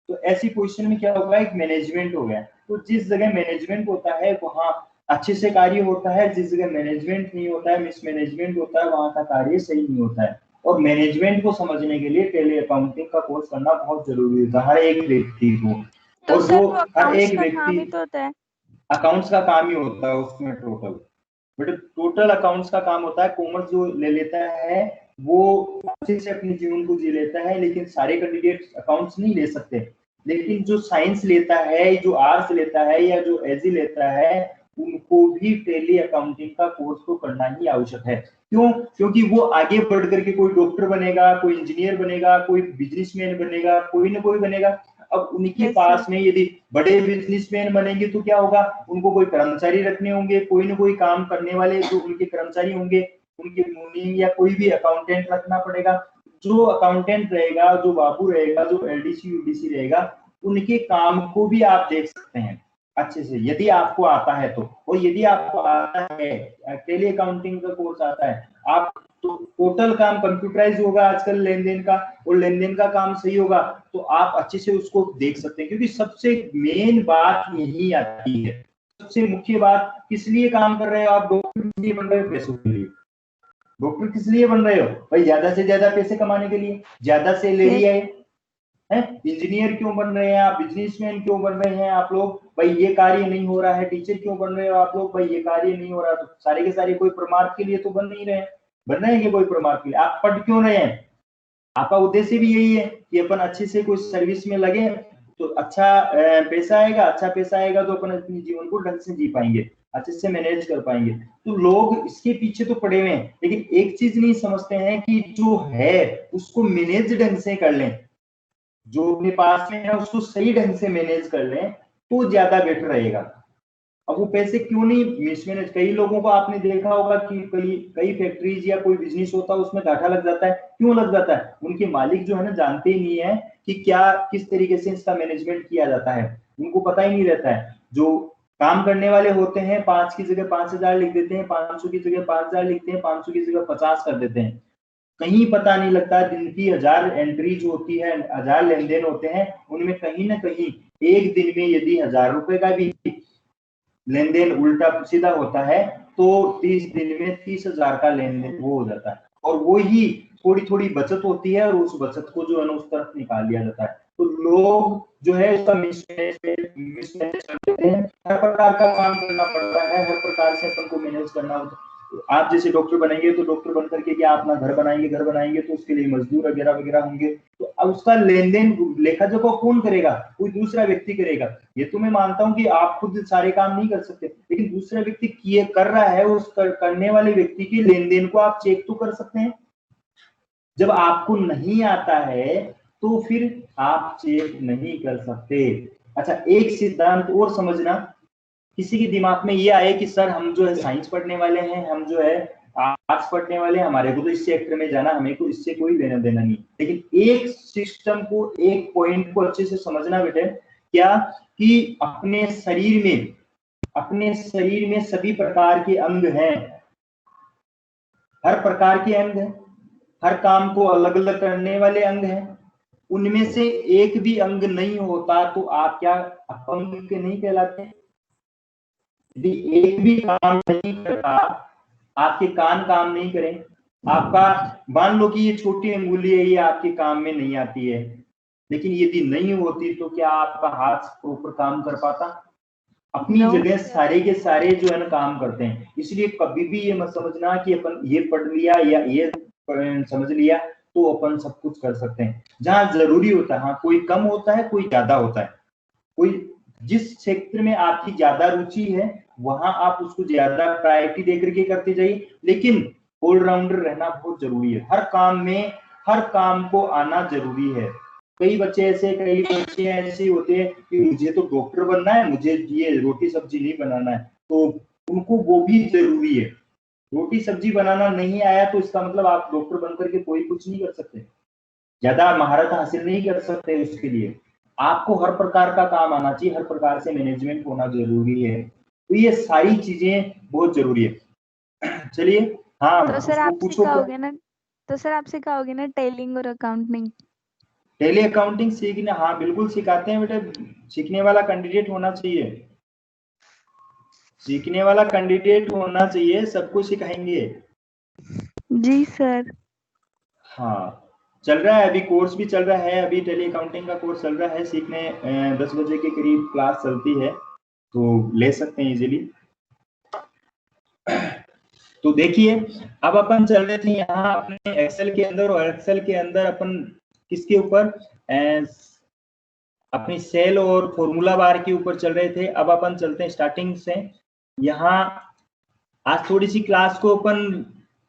तो ऐसी पोजीशन में क्या होगा, एक मैनेजमेंट हो गया। तो जिस जगह मैनेजमेंट होता है वहां अच्छे से कार्य होता है, जिस जगह मैनेजमेंट नहीं होता है, मिसमैनेजमेंट होता है, वहां का कार्य सही नहीं होता है। और मैनेजमेंट को समझने के लिए टेली अकाउंटिंग का कोर्स करना बहुत जरूरी होता है हर एक व्यक्ति को। तो और सर जो वो हर अकाउंट्स एक का व्यक्ति काम ही तो होता है। अकाउंट्स का काम ही होता है उसमें टोटल, बट टोटल अकाउंट्स का काम होता है। कॉमर्स जो ले लेता है वो अच्छे से अपने जीवन को जी लेता है, लेकिन सारे कैंडिडेट अकाउंट्स नहीं ले सकते। लेकिन जो साइंस लेता है, जो आर्ट्स लेता है, या जो एजी लेता है, उनको भी टेली अकाउंटिंग का कोर्स तो करना ही आवश्यक है। क्यों? क्योंकि वो आगे बढ़ करके कोई डॉक्टर बनेगा, कोई इंजीनियर बनेगा, कोई बिजनेसमैन बनेगा, कोई ना कोई बनेगा। अब उनके यस पास सर। में यदि बड़े बिजनेसमैन बनेंगे तो क्या होगा, उनको कोई कर्मचारी रखने होंगे, कोई ना कोई काम करने वाले जो उनके कर्मचारी होंगे, उनके मुनीम या कोई भी अकाउंटेंट रखना पड़ेगा। जो अकाउंटेंट रहेगा, जो बाबू रहेगा, जो एलडीसी यूडीसी रहेगा, उनके काम को भी आप देख सकते हैं अच्छे से, यदि आपको आता है तो। और यदि आपको आता है, टेली अकाउंटिंग का कोर्स आता है, आप तो टोटल काम कंप्यूटराइज होगा आजकल लेन देन का, और लेन देन का काम सही होगा, तो आप अच्छे से उसको देख सकते हैं। क्योंकि सबसे मेन बात यही आती है, सबसे मुख्य बात, किस लिए काम कर रहे हो आप? डॉक्टर किस लिए बन रहे हो? पैसों के लिए। डॉक्टर किस लिए बन रहे हो भाई? ज्यादा से ज्यादा पैसे कमाने के लिए, ज्यादा सैलरी आए। है इंजीनियर क्यों बन रहे हैं आप? बिजनेसमैन क्यों बन रहे हैं आप लोग? भाई ये कार्य नहीं हो रहा है। टीचर क्यों बन रहे हो आप लोग? भाई ये कार्य नहीं हो रहा। तो सारे के सारे कोई परमार्थ के लिए तो बन नहीं रहे हैं। बन रहे हैं कि कोई परमार्थ के लिए? आप पढ़ क्यों रहे हैं? आपका उद्देश्य भी यही है कि अपन अच्छे से कुछ सर्विस में लगे, तो अच्छा पैसा आएगा। अच्छा पैसा आएगा तो अपन अपने जीवन को ढंग से जी पाएंगे, अच्छे से मैनेज कर पाएंगे। तो लोग इसके पीछे तो पड़े हुए हैं, लेकिन एक चीज नहीं समझते हैं कि जो है उसको मैनेज ढंग से कर लें, जो अपने पास में है उसको सही ढंग से मैनेज कर लें तो ज्यादा बेटर रहेगा। अब वो पैसे क्यों नहीं मिसमैनेज? कई लोगों को आपने देखा होगा कि कई कई फैक्ट्रीज या कोई बिजनेस होता है उसमें घाटा लग जाता है। क्यों लग जाता है? उनके मालिक जो है ना जानते ही नहीं है कि क्या किस तरीके से इसका मैनेजमेंट किया जाता है, उनको पता ही नहीं रहता है। जो काम करने वाले होते हैं 5 की जगह 5,000 लिख देते हैं, 500 की जगह 5,000 लिखते हैं, 500 की जगह 50 कर देते हैं। कहीं पता नहीं लगता दिन की 1000 एंट्रीज होती है, 1000 लेन देन होते हैं, उनमें कहीं ना कहीं एक दिन में यदि 1000 रुपए का भी लेन देन उल्टा सीधा होता है तो 30 दिन में 30,000 का लेन देन वो हो जाता है। और वो ही थोड़ी थोड़ी बचत होती है, और उस बचत को जो है ना उस तरफ निकाल लिया जाता है। तो लोग जो है उसका मिसमैनेज कर देते हैं। हर प्रकार का काम करना पड़ता है, हर प्रकार से अपन को मैनेज करना होता है। आप जैसे डॉक्टर बनेंगे तो डॉक्टर बन करके क्या अपना घर बनाएंगे, घर बनाएंगे तो उसके लिए मजदूर वगैरह वगैरह होंगे। तो अब उसका लेन देन लेखा जोखा कौन करेगा? कोई दूसरा व्यक्ति करेगा। ये तो मैं मानता हूं कि आप खुद सारे काम नहीं कर सकते, लेकिन दूसरा व्यक्ति किए कर रहा है, उस करने वाले व्यक्ति के लेन देन को आप चेक तो कर सकते हैं। जब आपको नहीं आता है तो फिर आप चेक नहीं कर सकते। अच्छा, एक सिद्धांत और समझना, किसी के दिमाग में ये आए कि सर हम जो है साइंस पढ़ने वाले हैं, हम जो है आर्ट्स पढ़ने वाले हैं, हमारे को तो इस सेक्टर में जाना, हमें को इससे कोई लेना देना नहीं। लेकिन एक सिस्टम को, एक पॉइंट को अच्छे से समझना बेटे, क्या कि अपने शरीर में सभी प्रकार के अंग हैं, हर प्रकार के अंग हैं, हर काम को अलग अलग करने वाले अंग हैं। उनमें से एक भी अंग नहीं होता तो आप क्या अपंग के नहीं कहलाते? यदि एक भी काम नहीं करता, आपके कान काम नहीं करें, आपका मान लो कि ये छोटी अंगुली है, ये आपके काम में नहीं आती है, लेकिन यदि नहीं होती तो क्या आपका हाथ ऊपर काम कर पाता? अपनी नो जगह सर। सारे के सारे जो है ना काम करते हैं। इसलिए कभी भी ये मत समझना कि अपन ये पढ़ लिया या ये समझ लिया तो अपन सब कुछ कर सकते हैं। जहां जरूरी होता है, हाँ कोई कम होता है, कोई ज्यादा होता है, कोई जिस क्षेत्र में आपकी ज्यादा रुचि है वहां आप उसको ज्यादा प्रायोरिटी देकर के करते जाइए। लेकिन ऑलराउंडर रहना बहुत जरूरी है, हर काम में हर काम को आना जरूरी है। कई बच्चे ऐसे होते हैं कि मुझे तो डॉक्टर बनना है, मुझे ये रोटी सब्जी नहीं बनाना है, तो उनको वो भी जरूरी है। रोटी सब्जी बनाना नहीं आया तो इसका मतलब आप डॉक्टर बनकर के कोई कुछ नहीं कर सकते, ज्यादा महारत हासिल नहीं कर सकते। उसके लिए आपको हर प्रकार का काम आना चाहिए, हर प्रकार से मैनेजमेंट होना जरूरी है। तो ये सारी चीजें बहुत जरूरी है। चलिए, हाँ तो सर उसको आप पूछो क्या। सिखाओगे ना, तो सर आप सिखाओगे ना टेलिंग और अकाउंटिंग? टेली अकाउंटिंग सीखने, हाँ बिल्कुल सिखाते हैं बेटे। सीखने वाला कैंडिडेट होना चाहिए, सीखने वाला कैंडिडेट होना चाहिए, सबको सिखाएंगे। जी सर। हाँ चल रहा है, अभी कोर्स भी चल रहा है, अभी टेली अकाउंटिंग का कोर्स चल रहा है, सीखने 10 बजे के करीब क्लास चलती है, तो ले सकते हैं इजीली। तो देखिए, अब अपन चल रहे थे यहाँ अपने एक्सेल के अंदर, और एक्सेल के अंदर अपन किसके ऊपर, अपनी सेल और फॉर्मूला बार के ऊपर चल रहे थे। अब अपन चलते हैं स्टार्टिंग से। यहाँ आज थोड़ी सी क्लास को अपन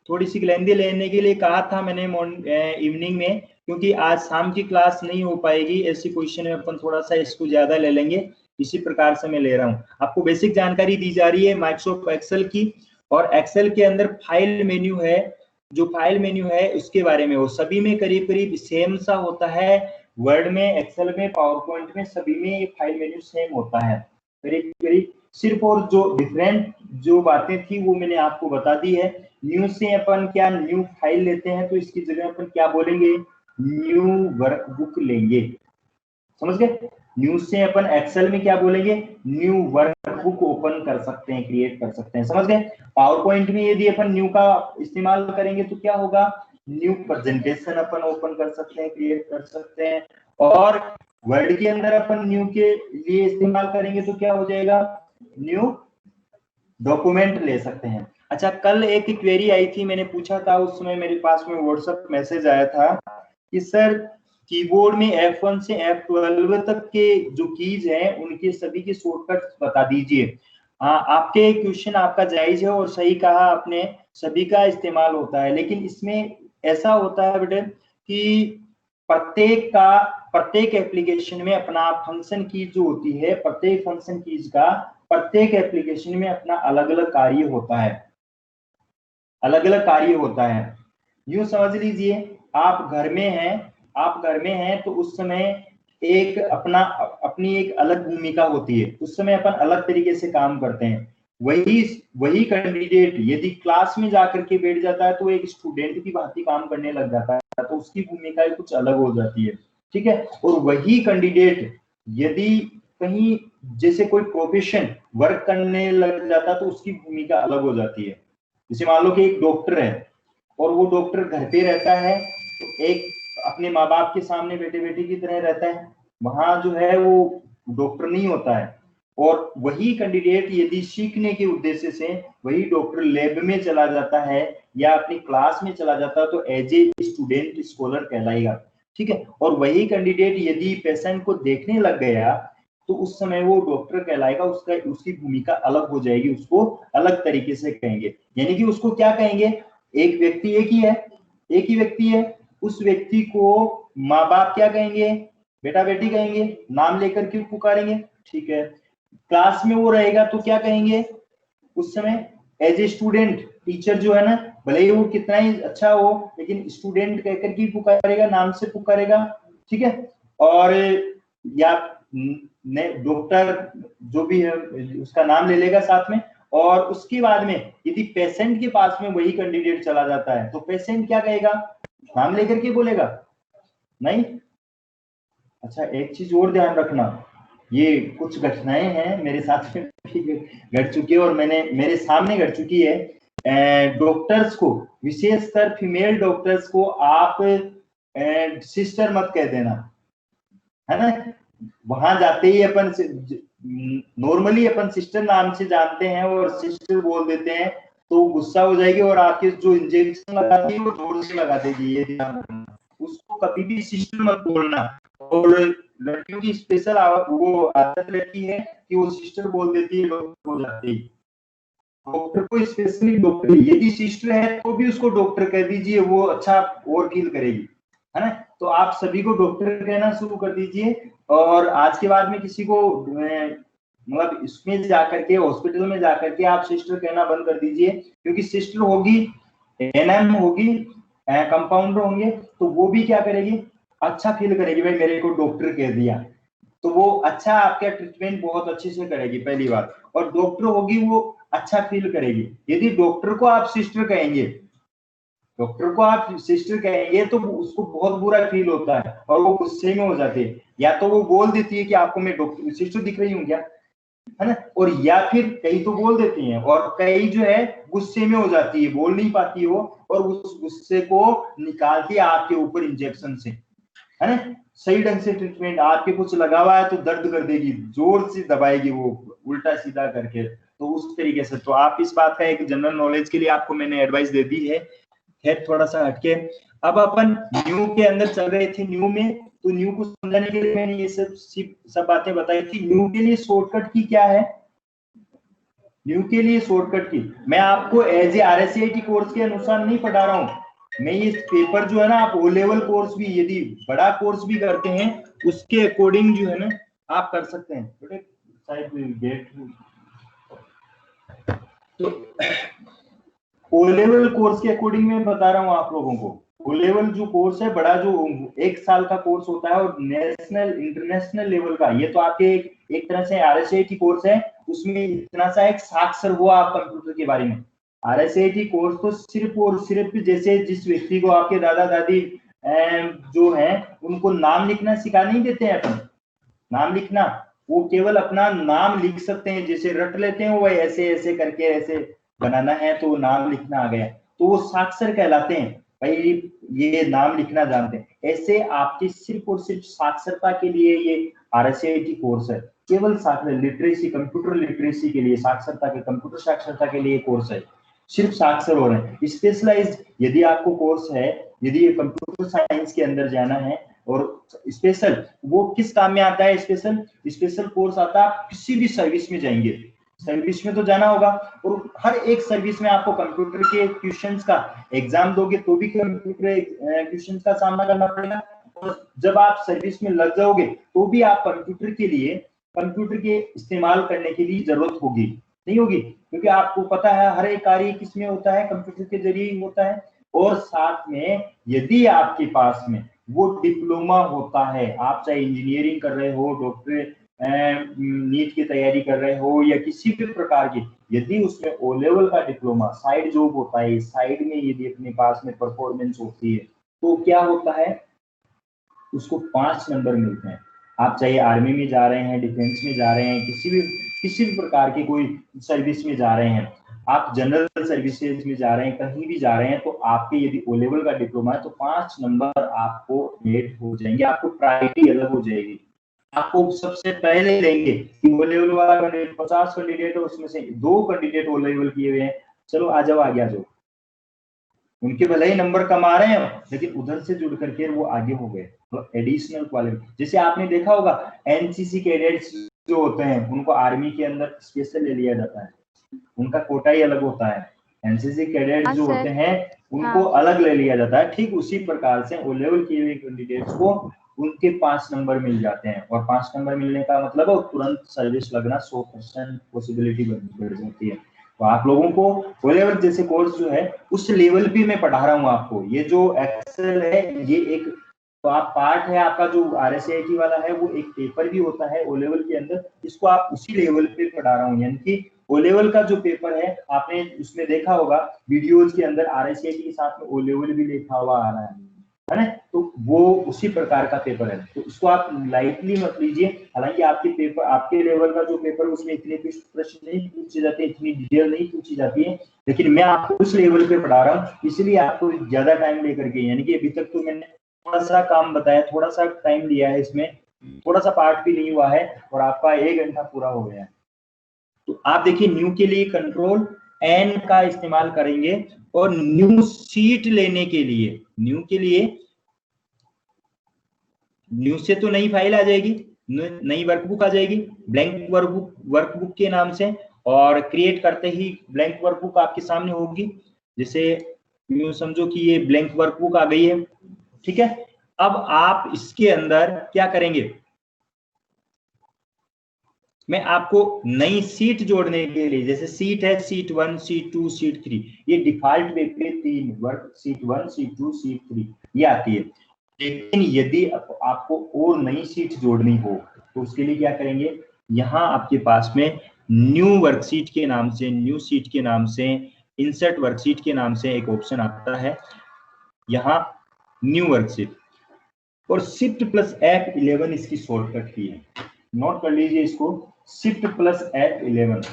थोड़ी सी लेंदी लेने के लिए कहा था मैंने इवनिंग में, क्योंकि आज शाम की क्लास नहीं हो पाएगी, ऐसी पोजीशन में अपन थोड़ा सा इसको ज्यादा ले लेंगे, इसी प्रकार से मैं ले रहा हूँ। आपको बेसिक जानकारी दी जा रही है माइक्रोसॉफ्ट एक्सेल की, और एक्सेल के अंदर फाइल मेन्यू है, जो फाइल मेन्यू है उसके बारे में, वो सभी में करीब करीब सेम सा होता है। वर्ड में, एक्सेल में, पावर पॉइंट में, सभी में ये फाइल मेन्यू सेम होता है करीब करीब। सिर्फ और जो डिफरेंट जो बातें थी वो मैंने आपको बता दी है। न्यू से अपन क्या न्यू फाइल लेते हैं, तो इसकी जगह अपन क्या बोलेंगे, न्यू वर्कबुक लेंगे, समझ गए। न्यू से अपन एक्सेल में क्या बोलेंगे, न्यू वर्कबुक ओपन कर सकते हैं, क्रिएट कर सकते हैं, समझ गए। पावर पॉइंट में यदि अपन न्यू का इस्तेमाल करेंगे तो क्या होगा, न्यू प्रेजेंटेशन अपन ओपन कर सकते हैं, क्रिएट कर सकते हैं। और वर्ड के अंदर अपन न्यू के लिए इस्तेमाल करेंगे तो क्या हो जाएगा, न्यू डॉक्यूमेंट ले सकते हैं। अच्छा, कल एक क्वेरी आई थी, मैंने पूछा था, उस समय मेरे पास में व्हाट्सएप मैसेज आया था कि सर कीबोर्ड में F1 से F12 तक के जो कीज हैं उनके सभी के शॉर्टकट बता दीजिए। आपके क्वेश्चन आपका जायज है और सही कहा आपने, सभी का इस्तेमाल होता है, लेकिन इसमें ऐसा होता है बेटे कि प्रत्येक एप्लीकेशन में अपना फंक्शन की जो होती है, प्रत्येक फंक्शन कीज का प्रत्येक एप्लीकेशन में अपना अलग अलग कार्य होता है, अलग अलग कार्य होता है। यूं समझ लीजिए, आप घर में हैं, आप घर में हैं तो उस समय एक अपनी एक अलग भूमिका होती है, उस समय अपन अलग तरीके से काम करते हैं। वही कैंडिडेट यदि क्लास में जाकर के बैठ जाता है तो एक स्टूडेंट की भांति काम करने लग जाता है, तो उसकी भूमिका कुछ अलग हो जाती है, ठीक है। और वही कैंडिडेट यदि कहीं जैसे कोई प्रोफेशन वर्क करने लग जाता तो उसकी भूमिका अलग हो जाती है। जैसे मान लो कि एक डॉक्टर है और वो डॉक्टर घर पे रहता है, तो एक अपने माँ बाप के सामने बेटे बेटी की तरह रहता है, वहां जो है वो डॉक्टर नहीं होता है। और वही कैंडिडेट यदि सीखने के उद्देश्य से वही डॉक्टर लैब में चला जाता है या अपनी क्लास में चला जाता है तो एज ए स्टूडेंट स्कॉलर कहलाएगा, ठीक है। और वही कैंडिडेट यदि पेशेंट को देखने लग गया तो उस समय वो डॉक्टर कहलाएगा, उसकी भूमिका अलग हो जाएगी, उसको अलग तरीके से कहेंगे। यानी कि उसको क्या कहेंगे, एक व्यक्ति एक ही है, एक ही व्यक्ति है, उस व्यक्ति को माँ बाप क्या कहेंगे, बेटा बेटी कहेंगे, नाम लेकर क्यों पुकारेंगे, ठीक है। क्लास में वो रहेगा तो क्या कहेंगे, उस समय एज ए स्टूडेंट, टीचर जो है ना, भले ही वो कितना ही अच्छा हो लेकिन स्टूडेंट कहकर के पुकारेगा, नाम से पुकारेगा, ठीक है। और या डॉक्टर जो भी है उसका नाम ले लेगा साथ में। और उसके बाद में यदि पेशेंट के पास में वही कैंडिडेट चला जाता है तो पेशेंट क्या कहेगा, नाम लेकर के बोलेगा, नहीं। अच्छा, एक चीज और ध्यान रखना, ये कुछ घटनाएं हैं मेरे साथ में भी घट चुकी है और मेरे सामने घट चुकी है। डॉक्टर्स को, विशेषकर फीमेल डॉक्टर्स को आप सिस्टर मत कह देना, है ना। वहां जाते ही अपन नॉर्मली अपन सिस्टर नाम से जानते हैं और सिस्टर बोल देते हैं तो गुस्सा हो जाएगी और आपके जो इंजेक्शन लगाती है वो जोर से लगा देगी, ये ध्यान रखना। उसको कभी भी सिस्टर मत बोलना। और लड़कियों की स्पेशल वो आदत रहती है कि वो सिस्टर बोल देती है, डॉक्टर हो जाती है। डॉक्टर को स्पेशली डॉक्टर, यदि सिस्टर है तो भी उसको डॉक्टर कह दीजिए, वो अच्छा और फील करेगी, है ना। तो आप सभी को डॉक्टर कहना शुरू कर दीजिए। और आज के बाद में किसी को मतलब इसमें जाकर के, हॉस्पिटल में जाकर के आप सिस्टर कहना बंद कर दीजिए, क्योंकि सिस्टर होगी, एनएम होगी, कंपाउंडर होंगे, तो वो भी क्या करेगी, अच्छा फील करेगी, भाई मेरे को डॉक्टर कह दिया, तो वो अच्छा आपका ट्रीटमेंट बहुत अच्छे से करेगी पहली बात, और डॉक्टर होगी वो अच्छा फील करेगी। यदि डॉक्टर को आप सिस्टर कहेंगे, डॉक्टर को आप सिस्टर कहेंगे तो उसको बहुत बुरा फील होता है और वो गुस्से में हो जाती है, या तो वो बोल देती है कि आपको मैं डॉक्टर सिस्टर दिख रही हूँ क्या, है ना, और या फिर कई तो बोल देती हैं और कई जो है गुस्से में हो जाती है, बोल नहीं पाती हो और उस गुस्से को निकालती है आपके ऊपर इंजेक्शन से, है ना। सही ढंग से ट्रीटमेंट, आपके कुछ लगा हुआ है तो दर्द कर देगी, जोर से दबाएगी वो उल्टा सीधा करके, तो उस तरीके से। तो आप इस बात का एक जनरल नॉलेज के लिए आपको मैंने एडवाइस दे दी है। खैर थोड़ा सा हटके अब अपन न्यू के अंदर चल रहे थे। न्यू में तो न्यू को समझाने के लिए मैंने ये सब बातें बताई थी। न्यू के लिए शॉर्टकट की क्या है, न्यू के लिए शॉर्टकट की मैं आपको एज ए RSCIT कोर्स के अनुसार नहीं पढ़ा रहा हूँ, मैं ये पेपर जो है ना, आप ओ लेवल कोर्स भी यदि बड़ा कोर्स भी करते हैं उसके अकॉर्डिंग जो है ना आप कर सकते हैं। गेट तो ओ लेवल कोर्स के अकॉर्डिंग मैं बता रहा हूँ आप लोगों को। ओ लेवल जो कोर्स है बड़ा, जो 1 साल का कोर्स होता है और नेशनल इंटरनेशनल लेवल का, ये तो आपके एक तरह से RSCIT कोर्स है, उसमें इतना सा एक साक्षर हुआ आप कंप्यूटर के बारे में। RSCIT कोर्स तो सिर्फ और सिर्फ जैसे जिस व्यक्ति को आपके दादा दादी जो है उनको नाम लिखना सिखा नहीं देते हैं अपन, नाम लिखना, वो केवल अपना नाम लिख सकते हैं, जैसे रट लेते हैं वो ऐसे ऐसे करके ऐसे बनाना है तो नाम लिखना आ गया, तो वो साक्षर कहलाते हैं भाई, ये नाम लिखना जानते हैं। ऐसे आपकी सिर्फ और सिर्फ साक्षरता के लिए ये RSCIT कोर्स है, केवल साक्षर लिटरेसी, कंप्यूटर लिटरेसी के लिए, साक्षरता के, कंप्यूटर साक्षरता के लिए कोर्स है, सिर्फ साक्षर हो रहे हैं। स्पेशलाइज्ड यदि आपको कोर्स है, यदि ये कंप्यूटर साइंस के अंदर जाना है और स्पेशल, वो किस काम में आता है, स्पेशल कोर्स आता है, आप किसी भी सर्विस में जाएंगे, सर्विस में तो जाना होगा, और हर एक सर्विस में आपको कंप्यूटर के क्वेश्चंस का एग्जाम दोगे तो भी कंप्यूटर क्वेश्चंस का सामना करना पड़ेगा, और जब आप सर्विस में लग जाओगे तो भी आप कंप्यूटर के लिए, कंप्यूटर के इस्तेमाल करने के लिए जरूरत होगी, नहीं होगी, क्योंकि आपको पता है हर एक कार्य किसमें होता है, कंप्यूटर के जरिए ही होता है। और साथ में यदि आपके पास में वो डिप्लोमा होता है, आप चाहे इंजीनियरिंग कर रहे हो, डॉक्टरेट नीट की तैयारी कर रहे हो या किसी भी प्रकार की, यदि उसमें ओ लेवल का डिप्लोमा साइड जॉब होता है, साइड में यदि अपने पास में परफॉर्मेंस होती है तो क्या होता है, उसको 5 नंबर मिलते हैं। आप चाहे आर्मी में जा रहे हैं, डिफेंस में जा रहे हैं, किसी भी प्रकार की कोई सर्विस में जा रहे हैं, आप जनरल सर्विसेज में जा रहे हैं, कहीं भी जा रहे हैं, तो आपके यदि ओ लेवल का डिप्लोमा है तो 5 नंबर आपको एड हो जाएंगे, आपको प्रायोरिटी अलग हो जाएगी, आपको सबसे पहले लेंगे कि ओ लेवल वाला 50 कैंडिडेट है, उसमें से 2 कैंडिडेट ओ लेवल किए हुए हैं, चलो आ जाओ आगे आ जाओ, उनके भले ही नंबर कम आ रहे हैं लेकिन उधर से जुड़ करके वो आगे हो गए, तो एडिशनल क्वालिटी। जैसे आपने देखा होगा एनसीसी कैडेट्स जो होते हैं उनको आर्मी के अंदर स्पेशल ले लिया जाता है, उनका कोटा ही अलग होता है, एनसीसी कैडेट्स जो होते हैं उनको अलग ले लिया जाता है। ठीक उसी प्रकार से ओ लेवल किए हुए कैंडिडेट्स को उनके 5 नंबर मिल जाते हैं, और 5 नंबर मिलने का मतलब तुरंत सर्विस लगना 100% पॉसिबिलिटी बढ़ जाती है। तो आप लोगों को ओ लेवल जैसे कोर्स जो है उस लेवल पे मैं पढ़ा रहा हूँ आपको। ये जो एक्सेल है ये एक तो आप पार्ट है आपका, जो RSCIT वाला है वो एक पेपर भी होता है ओ लेवल के अंदर, इसको आप उसी लेवल पे पढ़ा रहा हूँ, यानी कि ओ लेवल का जो पेपर है आपने उसमें देखा होगा वीडियोज के अंदर RSCIT के साथ में ओ लेवल भी लिखा हुआ आ रहा है ना, तो वो उसी प्रकार का पेपर है, तो इसको आप लाइटली मत लीजिए। हालांकि आपके पेपर, आपके लेवल का जो पेपर है उसमें इतने प्रश्न नहीं पूछे जाते, इतनी डिटेल नहीं पूछी जाती है, लेकिन मैं आपको उस लेवल पे पढ़ा रहा हूँ, इसलिए आपको ज्यादा टाइम लेकर के, यानी कि अभी तक तो मैंने थोड़ा सा काम बताया, थोड़ा सा टाइम लिया है, इसमें थोड़ा सा पार्ट भी नहीं हुआ है और आपका 1 घंटा पूरा हो गया है। तो आप देखिए न्यू के लिए कंट्रोल एन का इस्तेमाल करेंगे, और न्यू सीट लेने के लिए, न्यू के लिए न्यू से तो नई फाइल आ जाएगी, नई वर्कबुक आ जाएगी ब्लैंक वर्कबुक के नाम से, और क्रिएट करते ही ब्लैंक वर्कबुक आपके सामने होगी, जैसे यूं समझो कि ये ब्लैंक वर्कबुक आ गई है, ठीक है। अब आप इसके अंदर क्या करेंगे, मैं आपको नई सीट जोड़ने के लिए, जैसे सीट है सीट 1, सीट 2, सीट 3, ये डिफॉल्ट वे पे 3 वर्क, सीट 1, सीट 2, सीट 3 ये आती है, लेकिन यदि आपको और नई सीट जोड़नी हो तो उसके लिए क्या करेंगे, यहाँ आपके पास में न्यू वर्कशीट के नाम से, न्यू शीट के नाम से, इंसर्ट वर्कशीट के नाम से एक ऑप्शन आता है, यहाँ न्यू वर्कशीट, और शिफ्ट प्लस F11 इसकी शॉर्टकट की है, नोट कर लीजिए इसको, शिफ्ट प्लस F11।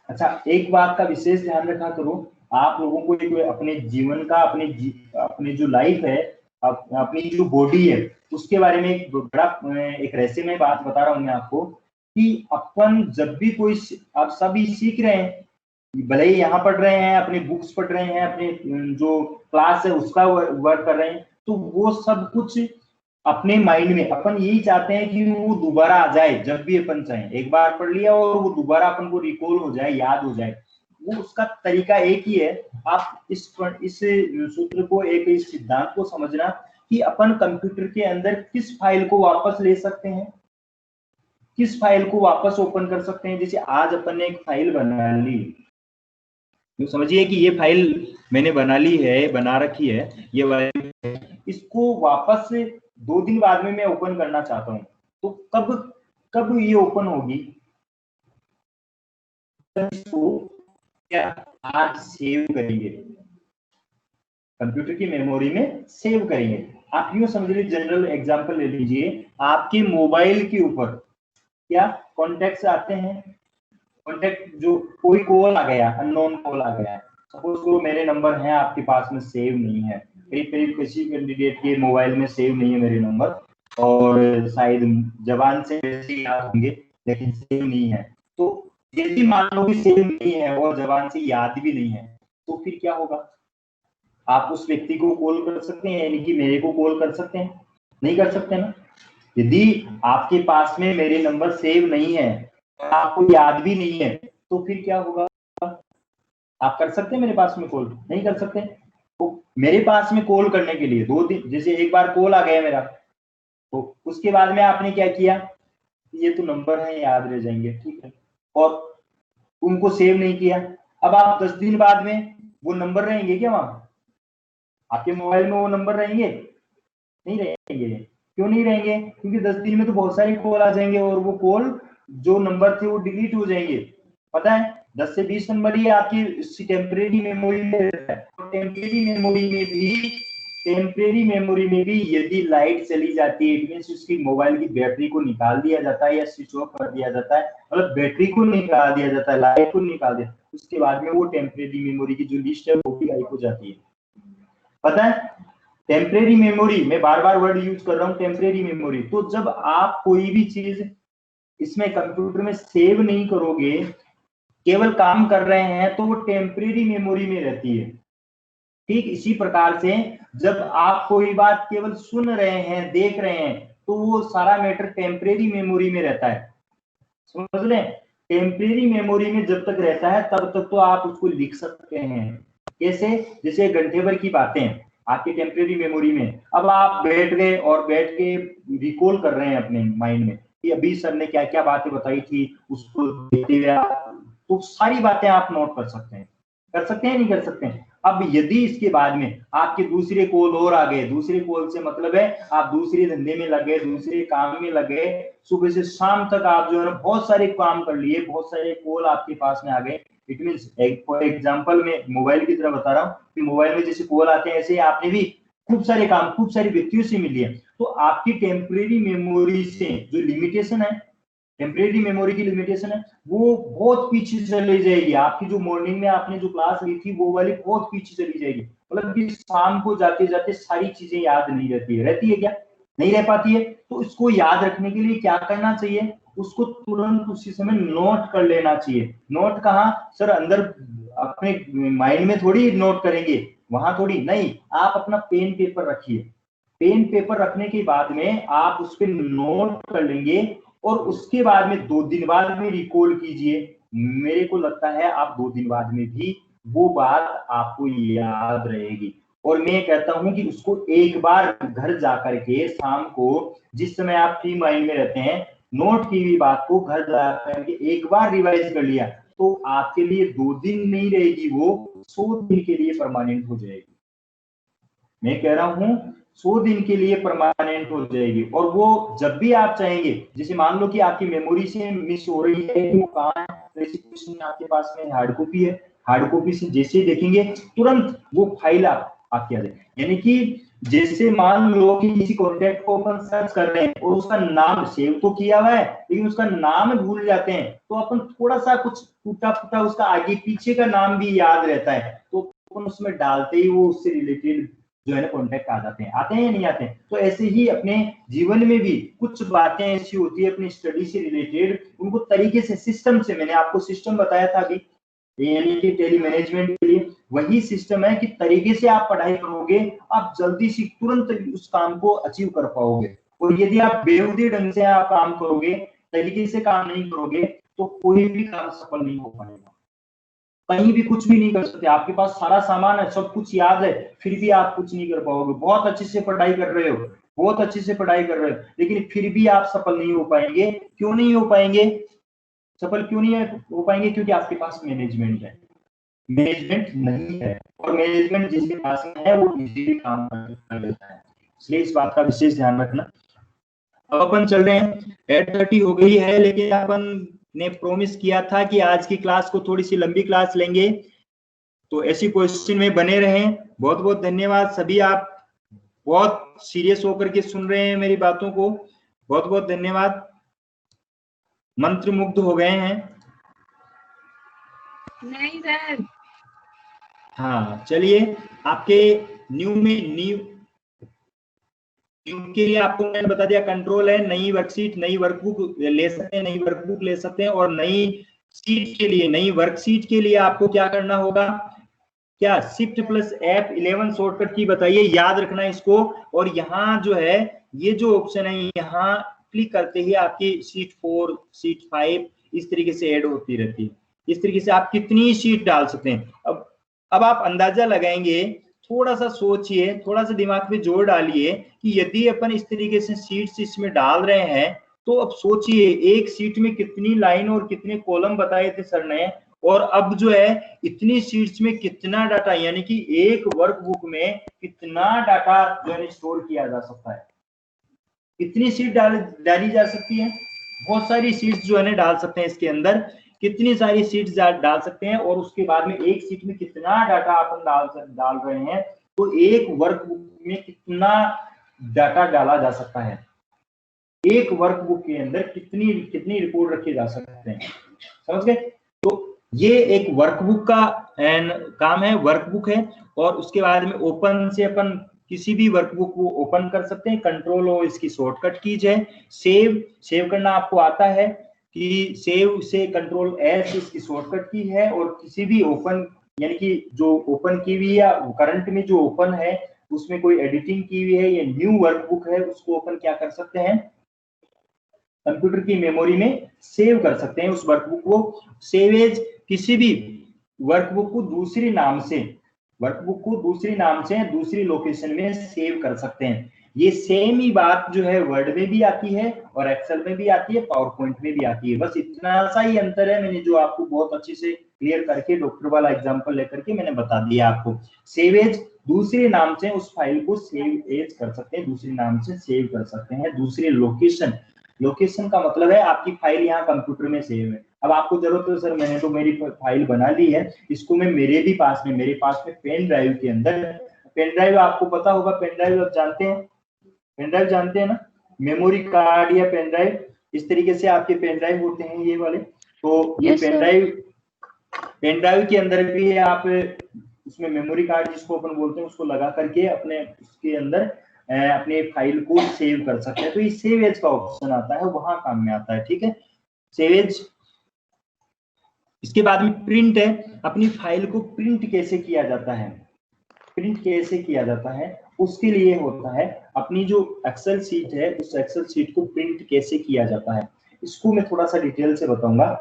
अच्छा, एक बात का विशेष ध्यान रखा करो, आप लोगों को एक अपने जीवन का, अपने जो लाइफ है, अपनी जो बॉडी है, उसके बारे में एक बड़ा एक रहस्य में बात बता रहा हूं मैं आपको, कि अपन जब भी कोई, आप सभी सीख रहे हैं, भले ही यहाँ पढ़ रहे हैं, अपने बुक्स पढ़ रहे हैं, अपने जो क्लास है उसका वर्क कर रहे हैं, तो वो सब कुछ अपने माइंड में अपन यही चाहते हैं कि वो दोबारा आ जाए, जब भी अपन चाहें, एक बार पढ़ लिया और वो दोबारा अपन को रिकॉल हो जाए, याद हो जाए। वो उसका तरीका एक ही है, आप इस सूत्र को, एक इस सिद्धांत को समझना कि अपन कंप्यूटर के अंदर किस फाइल को वापस ले सकते हैं, किस फाइल को वापस ओपन कर सकते हैं। जैसे आज अपन ने एक फाइल बना ली, तो समझिए कि ये फाइल मैंने बना ली है, बना रखी है, ये वाली, इसको वापस से 2 दिन बाद में मैं ओपन करना चाहता हूँ, तो कब ये ओपन होगी, इसको क्या आज सेव करेंगे, कंप्यूटर की मेमोरी में सेव करेंगे। आप यूं समझ लीजिए, जनरल एग्जांपल ले लीजिए, आपके मोबाइल के ऊपर क्या कॉन्टेक्ट्स आते हैं, कॉन्टेक्ट, जो कोई कॉल आ गया, अननोन कॉल आ गया, सपोज वो मेरे नंबर हैं आपके पास में सेव नहीं है, करीब किसी कैंडिडेट के मोबाइल में सेव नहीं है मेरे नंबर, और शायद जबान से वैसे याद होंगे लेकिन सेव नहीं है, तो यदि मान लो कि सेव नहीं है और जबान से याद भी नहीं है, तो फिर क्या होगा, आप उस व्यक्ति को कॉल कर सकते हैं, यानी कि मेरे को कॉल कर सकते हैं, नहीं कर सकते ना। यदि आपके पास में मेरे नंबर सेव नहीं है, आपको याद भी नहीं है, तो फिर क्या होगा, आप कर सकते हैं मेरे पास में कॉल, नहीं कर सकते। तो मेरे पास में कॉल करने के लिए 2 दिन, जैसे एक बार कॉल आ गया मेरा, तो उसके बाद में आपने क्या किया, ये तो नंबर है, याद रह जाएंगे, ठीक है, और उनको सेव नहीं किया। अब आप 10 दिन बाद में वो नंबर रहेंगे क्या वहां आपके मोबाइल में, वो नंबर रहेंगे, नहीं रहेंगे। क्यों नहीं रहेंगे, क्योंकि 10 दिन में तो बहुत सारे कॉल आ जाएंगे और वो कॉल जो नंबर थे वो डिलीट हो जाएंगे। पता है 10 से 20 नंबर ही आपकी टेम्परेरी मेमोरी में रहता है। टेम्परेरी मेमोरी में भी यदि लाइट चली जाती है, इट मींस उसकी मोबाइल की बैटरी को निकाल दिया जाता है या स्विच ऑफ कर दिया जाता है, मतलब बैटरी को निकाल दिया जाता है, लाइट को निकाल दिया, उसके बाद में वो टेम्परेरी मेमोरी की जो लिस्ट है वो भी गायब हो जाती है। पता है टेम्परेरी मेमोरी, मैं बार बार वर्ड यूज कर रहा हूँ, टेम्परेरी मेमोरी। तो जब आप कोई भी चीज इसमें कंप्यूटर में सेव नहीं करोगे, केवल काम कर रहे हैं, तो वो टेम्परेरी मेमोरी में रहती है। ठीक इसी प्रकार से जब आप कोई बात केवल सुन रहे हैं, देख रहे हैं, तो वो सारा मैटर टेम्परेरी मेमोरी में रहता है। समझ लें, टेम्परेरी मेमोरी में जब तक रहता है तब तक तो आप उसको लिख सकते हैं। कैसे, जैसे घंटे भर की बातें आपकी टेम्परेरी मेमोरी में, अब आप बैठ गए और बैठ के रिकॉल कर रहे हैं अपने माइंड में कि अभी सर ने क्या क्या बातें बताई थी, उसको देखते हुए तो सारी बातें आप नोट कर सकते हैं, नहीं कर सकते हैं। अब यदि इसके बाद में आपके दूसरे कॉल और आ गए, दूसरे कॉल से मतलब है आप दूसरे धंधे में लगे, दूसरे काम में लगे, सुबह से शाम तक आप जो है ना बहुत सारे काम कर लिए, बहुत सारे कॉल आपके पास में आ गए। इट मींस फॉर एग्जांपल मैं मोबाइल की तरह बता रहा हूँ कि मोबाइल में जैसे कॉल आते हैं, ऐसे आपने भी खूब सारे काम, खूब सारे व्यक्तियों से मिली है, तो आपकी टेम्परेरी मेमोरी से जो लिमिटेशन है, टेम्परेरी मेमोरी की लिमिटेशन है, वो बहुत पीछे चली जाएगी। आपकी जो मॉर्निंग में आपने जो क्लास ली थी वो वाली बहुत पीछे चली जाएगी, मतलब कि शाम को जाते जाते सारी चीजें याद नहीं रहती है, रहती है क्या, नहीं रह पाती है। तो इसको याद रखने के लिए क्या करना चाहिए, उसको तुरंत उसी समय नोट कर लेना चाहिए। नोट कहाँ सर, अंदर अपने माइंड में थोड़ी नोट करेंगे, वहां थोड़ी, नहीं, आप अपना पेन पेपर रखिए। पेन पेपर रखने के बाद में आप उस पर नोट कर लेंगे और उसके बाद में 2 दिन बाद में रिकॉल कीजिए। मेरे को लगता है आप 2 दिन बाद में भी वो बात आपको याद रहेगी। और मैं कहता हूं कि उसको एक बार घर जाकर के शाम को, जिस समय आप फ्री माइंड में रहते हैं, नोट की हुई बात को घर जाकर के एक बार रिवाइज कर लिया तो आपके लिए 2 दिन नहीं रहेगी, वो 100 दिन के लिए परमानेंट हो जाएगी। मैं कह रहा हूं 100 दिन के लिए परमानेंट हो जाएगी। और वो जब भी आप चाहेंगे, जैसे मान लो कि आपकी मेमोरी से मिस हो रही है कि वो कहाँ है, तो ऐसी क्वेश्चन आपके पास में हार्ड कॉपी है, हार्ड कॉपी से जैसे ही देखेंगे तुरंत वो फाइल आपके आ जाए। यानी कि जैसे मान लो कि किसी कॉन्टेक्ट को अपन सर्च कर रहे हैं और उसका नाम सेव तो किया हुआ है लेकिन उसका नाम भूल जाते हैं, तो अपन थोड़ा सा कुछ टूटा फूटा उसका आगे पीछे का नाम भी याद रहता है, तो अपन उसमें डालते ही वो उससे रिलेटेड जो है ना कॉन्टेक्ट आ जाते हैं। आते हैं या नहीं आते हैं? तो ऐसे ही अपने जीवन में भी कुछ बातें ऐसी होती है अपनी स्टडी से रिलेटेड, उनको तरीके से सिस्टम से, मैंने आपको सिस्टम बताया था अभी यानी कि टेली मैनेजमेंट के लिए वही सिस्टम है कि तरीके से आप पढ़ाई करोगे आप जल्दी से तुरंत उस काम को अचीव कर पाओगे। और यदि आप बेहूदी ढंग से आप काम करोगे, तरीके से काम नहीं करोगे, तो कोई भी काम सफल नहीं हो पाएगा, कहीं भी कुछ भी नहीं कर सकते। आपके पास सारा सामान है, सब कुछ याद है, फिर भी आप कुछ नहीं कर पाओगे। बहुत अच्छे से पढ़ाई कर रहे हो, बहुत अच्छे से पढ़ाई कर रहे हो, लेकिन फिर भी आप सफल नहीं हो पाएंगे। क्यों नहीं हो पाएंगे? सफल क्यों नहीं हो पाएंगे? क्योंकि आपके पास मैनेजमेंट है, मैनेजमेंट नहीं है। और मैनेजमेंट जिसके पास में है वो इजीली काम कर लेता है, इसलिए इस बात का विशेष ध्यान रखना। अब अपन चल रहे हैं, 8:30 हो गई है, लेकिन अपन ने प्रॉमिस किया था कि आज की क्लास को थोड़ी सी लंबी क्लास लेंगे, तो ऐसी क्वेश्चन में बने रहें। बहुत बहुत धन्यवाद सभी, आप बहुत सीरियस होकर के सुन रहे हैं मेरी बातों को, बहुत बहुत धन्यवाद। मंत्र मुग्ध हो गए हैं? नहीं सर। हाँ चलिए, आपके न्यू के लिए आपको मैंने बता दिया, कंट्रोल है, नई वर्कशीट, नई वर्कबुक ले सकते हैं, नई वर्कबुक ले सकते हैं। और नई सीट के लिए, नई वर्कशीट के लिए आपको क्या करना होगा? क्या Shift+F 11 शॉर्टकट की बताइए, याद रखना इसको। और यहाँ जो है ये जो ऑप्शन है, यहाँ क्लिक करते ही आपकी शीट 4 शीट 5 इस तरीके से ऐड होती रहती है। इस तरीके से आप कितनी शीट डाल सकते हैं। अब आप अंदाजा लगाएंगे, थोड़ा सा सोचिए, थोड़ा सा दिमाग में जोर डालिए कि यदि अपन इस तरीके से शीट्स इसमें डाल रहे हैं, तो अब सोचिए एक शीट में कितनी लाइन और कितने कॉलम बताए थे सर ने, और अब जो है इतनी शीट्स में कितना डाटा, यानी कि एक वर्कबुक में कितना डाटा जो है स्टोर किया जा सकता है। कितनी शीट डाली जा सकती है? बहुत सारी शीट्स जो है ना डाल सकते हैं इसके अंदर, कितनी सारी शीट्स डाल सकते हैं। और उसके बाद में एक शीट में कितना डाटा अपन डाल रहे हैं, तो एक वर्कबुक में कितना डाटा डाला जा सकता है, एक वर्कबुक के अंदर कितनी रिपोर्ट रखे जा सकते हैं, समझ गए? तो ये एक वर्कबुक का काम है, वर्कबुक है। और उसके बाद में ओपन से अपन किसी भी वर्कबुक को ओपन कर सकते हैं, कंट्रोल और इसकी शॉर्टकट कीज है। सेव करना आपको आता है कि सेव से कंट्रोल एस इसकी शॉर्टकट की है। और किसी भी ओपन, यानी कि जो ओपन की हुई या करंट में जो ओपन है उसमें कोई एडिटिंग की हुई है या न्यू वर्कबुक है, उसको ओपन क्या कर सकते हैं, कंप्यूटर की मेमोरी में सेव कर सकते हैं उस वर्कबुक को। सेव एज किसी भी वर्कबुक को दूसरी नाम से दूसरी लोकेशन में सेव कर सकते हैं। ये सेम ही बात जो है वर्ड में भी आती है और एक्सेल में भी आती है, पावर पॉइंट में भी आती है, बस इतना सा ही अंतर है। मैंने जो आपको बहुत अच्छे से क्लियर करके डॉक्टर वाला एग्जांपल लेकर के मैंने बता दिया आपको। सेव एज दूसरे नाम से उस फाइल को सेव एज कर सकते हैं, दूसरे नाम से सेव कर सकते हैं, दूसरी लोकेशन का मतलब है आपकी फाइल यहाँ कंप्यूटर में सेव है। अब आपको जरूरत है सर मैंने तो मेरी फाइल बना ली है, इसको मैं मेरे पास में पेन ड्राइव के अंदर, पेन ड्राइव आपको पता होगा, पेन ड्राइव आप जानते हैं, पेन ड्राइव जानते हैं ना, मेमोरी कार्ड या पेन ड्राइव, इस तरीके से आपके पेन ड्राइव होते हैं ये वाले। तो ये पेन ड्राइव के अंदर भी आप उसमें मेमोरी कार्ड जिसको अपन बोलते हैं उसको लगा करके अपने उसके अंदर अपने फाइल को सेव कर सकते हैं। तो ये सेव एज का ऑप्शन आता है, वहां काम में आता है, ठीक है, सेव एज। इसके बाद में प्रिंट है, अपनी फाइल को प्रिंट कैसे किया जाता है, उसके लिए होता है अपनी जो एक्सेल शीट है, उस एक्सेल शीट को प्रिंट कैसे किया जाता है, इसको मैं थोड़ा सा डिटेल से बताऊंगा।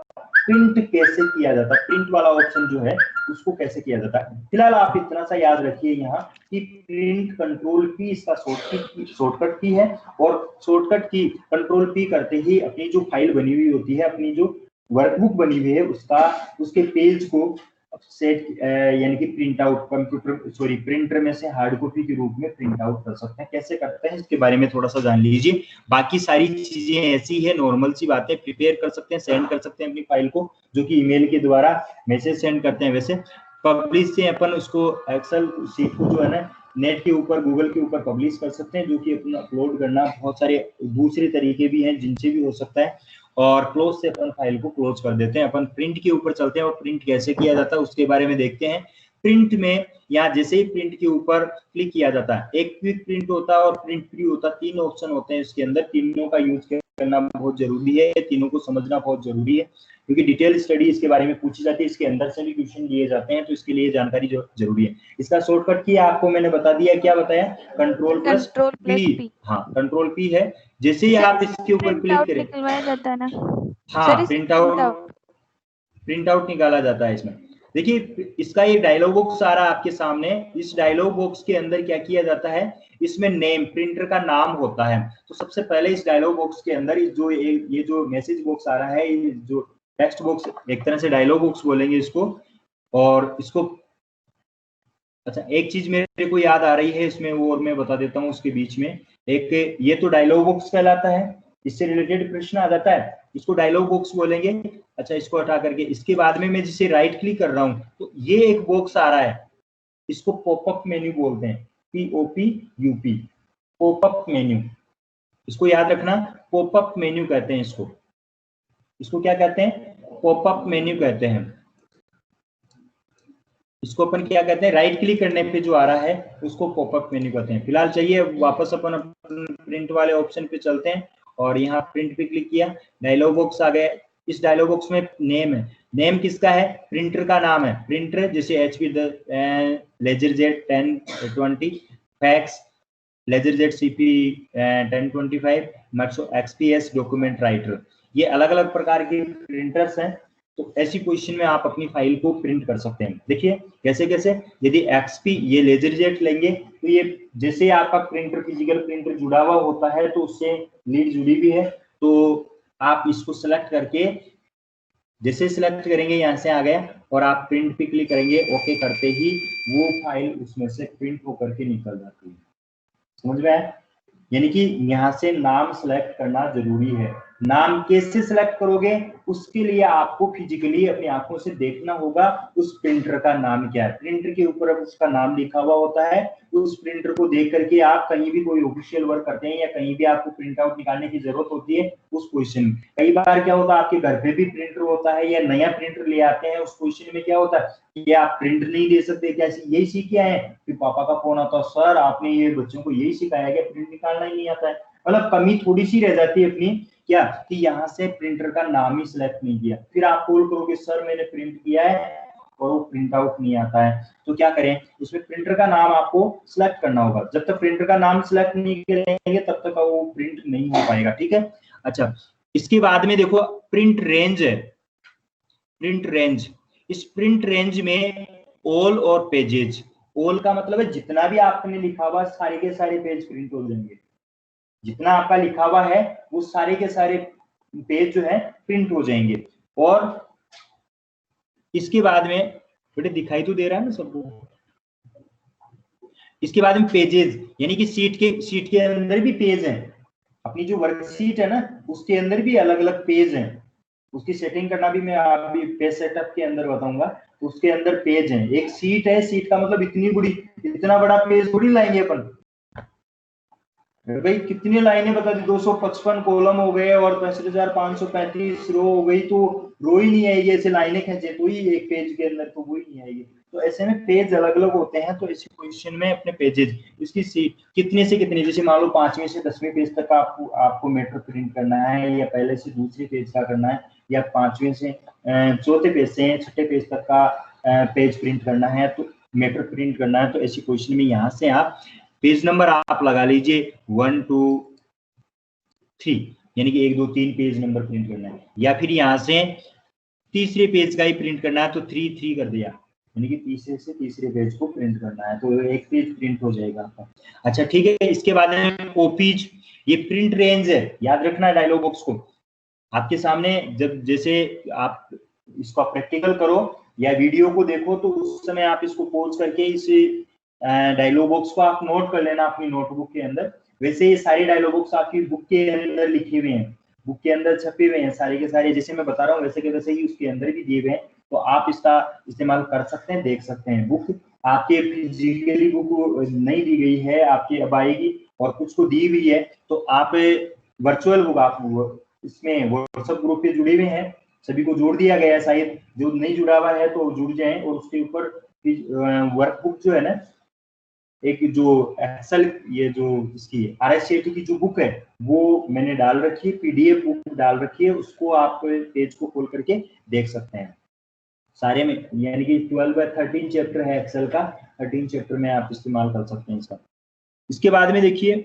प्रिंट कैसे किया जाता है, प्रिंट वाला ऑप्शन जो है उसको कैसे किया जाता है। फिलहाल आप इतना सा याद रखिए यहाँ कि प्रिंट कंट्रोल पी इसका शॉर्टकट की है, और शॉर्टकट की कंट्रोल पी करते ही अपनी जो फाइल बनी हुई होती है, अपनी जो वर्कबुक बनी हुई है उसके पेज को सेट यानी कि प्रिंट आउट प्रिंटर में से हार्ड कॉपी के रूप में प्रिंट आउट कर सकते हैं। कैसे करते हैं इसके बारे में थोड़ा सा जान लीजिए। बाकी सारी चीजें ऐसी है, नॉर्मल सी बातें, प्रिपेयर कर सकते हैं, सेंड कर सकते हैं अपनी फाइल को, जो कि ईमेल के द्वारा मैसेज सेंड करते हैं। वैसे पब्लिश से अपन उसको एक्सेल सीट को जो है ना नेट के ऊपर, गूगल के ऊपर पब्लिश कर सकते हैं, जो कि अपना अपलोड करना बहुत सारे दूसरे तरीके भी हैं जिनसे भी हो सकता है। और क्लोज से अपन फाइल को क्लोज कर देते हैं। अपन प्रिंट के ऊपर चलते हैं और प्रिंट कैसे किया जाता है उसके बारे में देखते हैं। प्रिंट में यहाँ जैसे ही प्रिंट के ऊपर क्लिक किया जाता है, एक क्विक प्रिंट होता है और प्रिंट प्रीव्यू होता है, 3 ऑप्शन होते हैं इसके अंदर। तीनों का यूज करना बहुत जरूरी है, तीनों को समझना बहुत जरूरी है, क्योंकि डिटेल स्टडी इसके बारे में पूछी जाती है, इसके अंदर से भी क्वेश्चन लिए जाते हैं, तो इसके लिए जानकारी जरूरी है। इसका शॉर्टकट की आपको मैंने बता दिया, क्या बताया, कंट्रोल प्लस पी। हाँ, कंट्रोल पी है। जैसे ही आप इसके ऊपर क्लिक करें, निकलवाया जाता है ना। हाँ, प्रिंट आउट निकाला जाता है इसमें। देखिए इसका ये डायलॉग बॉक्स आ रहा है आपके सामने। इस डायलॉग बॉक्स के अंदर क्या किया जाता है, इसमें नेम, प्रिंटर का नाम होता है। तो सबसे पहले इस डायलॉग बॉक्स के अंदर ये जो मैसेज बॉक्स आ रहा है, ये जो टेक्स्ट बॉक्स, एक तरह से डायलॉग बॉक्स बोलेंगे इसको। और इसको, अच्छा एक चीज मेरे को याद आ रही है इसमें, वो और मैं बता देता हूँ उसके बीच में। एक ये तो डायलॉग बॉक्स कहलाता है, इससे रिलेटेड प्रश्न आ जाता है, इसको डायलॉग बॉक्स बोलेंगे। अच्छा, इसको हटा करके इसके बाद में मैं जिसे राइट क्लिक कर रहा हूँ तो ये एक बॉक्स आ रहा है, इसको पॉपअप मेन्यू बोलते हैं, POPUP, पॉपअप मेन्यू। इसको याद रखना, पॉपअप मेन्यू कहते हैं इसको। इसको क्या कहते हैं, पॉपअप मेन्यू कहते हैं। इसको अपन क्या कहते हैं, राइट क्लिक करने पे जो आ रहा है उसको पॉपअप मेन्यू कहते हैं। फिलहाल चाहिए वापस अपन प्रिंट वाले ऑप्शन पे चलते हैं और यहाँ प्रिंट पे क्लिक किया, डायलॉग बॉक्स आ गया। इस डायलॉग बॉक्स में नेम है, नेम किसका है, प्रिंटर का नाम है। प्रिंटर जैसे HP LaserJet 1020, fax LaserJet CP 1025, Maxo XPS document writer, ये अलग अलग प्रकार के प्रिंटर्स हैं। तो ऐसी पोजीशन में आप अपनी फाइल को प्रिंट कर सकते हैं। देखिए कैसे कैसे, यदि XP ये LaserJet लेंगे तो ये जैसे आपका प्रिंटर, फिजिकल प्रिंटर जुड़ा हुआ होता है तो उससे लीड जुड़ी भी है, तो आप इसको सेलेक्ट करके, जैसे सेलेक्ट करेंगे यहाँ से आ गया और आप प्रिंट पे क्लिक करेंगे, ओके करते ही वो फाइल उसमें से प्रिंट होकर के निकल जाती है। समझ में आया? यानी कि यहाँ से नाम सेलेक्ट करना जरूरी है। नाम कैसे सेलेक्ट करोगे, उसके लिए आपको फिजिकली अपनी आंखों से देखना होगा उस प्रिंटर का नाम क्या है। प्रिंटर के ऊपर उसका नाम लिखा हुआ होता है, उस प्रिंटर को देख करके आप कहीं भी कोई ऑफिशियल वर्क करते हैं या कहीं भी आपको प्रिंट आउट निकालने की जरूरत होती है उस पोजीशन में। कई बार क्या होता है, आपके घर पे भी प्रिंटर होता है या नया प्रिंटर ले आते हैं, उस पोजीशन में क्या होता है कि आप प्रिंट नहीं दे सकते, क्या यही सीख के आए, फिर पापा का फोन आता है, सर आपने ये बच्चों को यही सिखाया कि प्रिंट निकालना ही नहीं आता है। मतलब कमी थोड़ी सी रह जाती है अपनी, क्या कि यहाँ से प्रिंटर का नाम ही सिलेक्ट नहीं किया, फिर आप कॉल करोगे सर मैंने प्रिंट किया है और वो प्रिंट आउट नहीं आता है, तो क्या करें, उसमें प्रिंटर का नाम आपको सिलेक्ट करना होगा। जब तक प्रिंटर का नाम सिलेक्ट नहीं करेंगे तब तक वो प्रिंट नहीं हो पाएगा, ठीक है। अच्छा, इसके बाद में देखो प्रिंट रेंज है, प्रिंट रेंज। इस प्रिंट रेंज में ऑल और पेजेज, ऑल का मतलब है जितना भी आपने लिखा हुआ सारे के सारे पेज प्रिंट हो जाएंगे, जितना आपका लिखा हुआ है वो सारे के सारे पेज जो है प्रिंट हो जाएंगे। और इसके बाद में, बेटे दिखाई तो दे रहा है ना सबको, इसके बाद में पेजेस, यानी कि सीट के अंदर भी पेज हैं। अपनी जो वर्कशीट है ना उसके अंदर भी अलग अलग पेज हैं, उसकी सेटिंग करना भी मैं अभी पेज सेटअप के अंदर बताऊंगा। उसके अंदर पेज हैं, एक सीट है, सीट का मतलब इतना बड़ा पेज थोड़ी लाएंगे अपन भाई, कितनी लाइनें बता दी, 255 कॉलम हो गए और 65,535 रो हो गई, तो रो ही नहीं आएगी, ऐसे लाइनें खींचे तो ही एक पेज के अंदर, तो वो ही नहीं आएगी। तो ऐसे में पेज अलग अलग होते हैं, तो इसी पोजीशन में अपने पेजेस, इसकी सीट कितने से कितने, जैसे मान लो 5वें से 10वें पेज तक आपको मैटर प्रिंट करना है, या पहले से दूसरे पेज का करना है, या 5वें से 4थे पेज से 6ठे पेज तक का पेज प्रिंट करना है, तो मैटर प्रिंट करना है, तो ऐसी पोजीशन में यहाँ से आप पेज नंबर आप लगा लीजिए 1 2 3, यानी कि 1 2 3 पेज नंबर प्रिंट करना है, या फिर यहाँ से तीसरे पेज का ही प्रिंट करना है तो 3 3 कर दिया, यानी कि तीसरे से तीसरे पेज को प्रिंट करना है, तो एक पेज प्रिंट हो जाएगा आपका। अच्छा ठीक है, इसके बाद में ओपीज, ये प्रिंट रेंज है, याद रखना डायलॉग बॉक्स को। आपके सामने जब जैसे आप इसको प्रैक्टिकल करो, या वीडियो को देखो तो उस समय आप इसको पॉज करके इस डायलॉग बॉक्स को आप नोट कर लेना अपनी नोटबुक के अंदर। वैसे ये सारे डायलॉग बॉक्स आपकी बुक के अंदर लिखे हुए हैं, बुक के अंदर छपे हुए हैं सारे के सारे, जैसे मैं बता रहा हूँ वैसे के वैसे ही उसके अंदर भी दिए हुए हैं, तो आप इसका इस्तेमाल कर सकते हैं, देख सकते हैं। बुक आपके फिजिकली बुक नहीं दी गई है, आपकी अब आएगी, और कुछ को दी हुई है, तो आप वर्चुअल बुक आप इसमें व्हाट्सएप ग्रुप पे जुड़े हुए हैं, सभी को जोड़ दिया गया है, शायद जो नहीं जुड़ा हुआ है तो जुड़ जाए। और उसके ऊपर वर्कबुक जो है ना, एक जो एक्सेल ये जो इसकी RSCT की जो बुक है वो मैंने डाल रखी है, PDF बुक डाल रखी है, उसको आप पेज को खोल करके देख सकते हैं सारे में, यानी कि 12 बाय 13 चैप्टर है एक्सेल का, 13 चैप्टर में आप इस्तेमाल कर सकते हैं इसका। इसके बाद में देखिए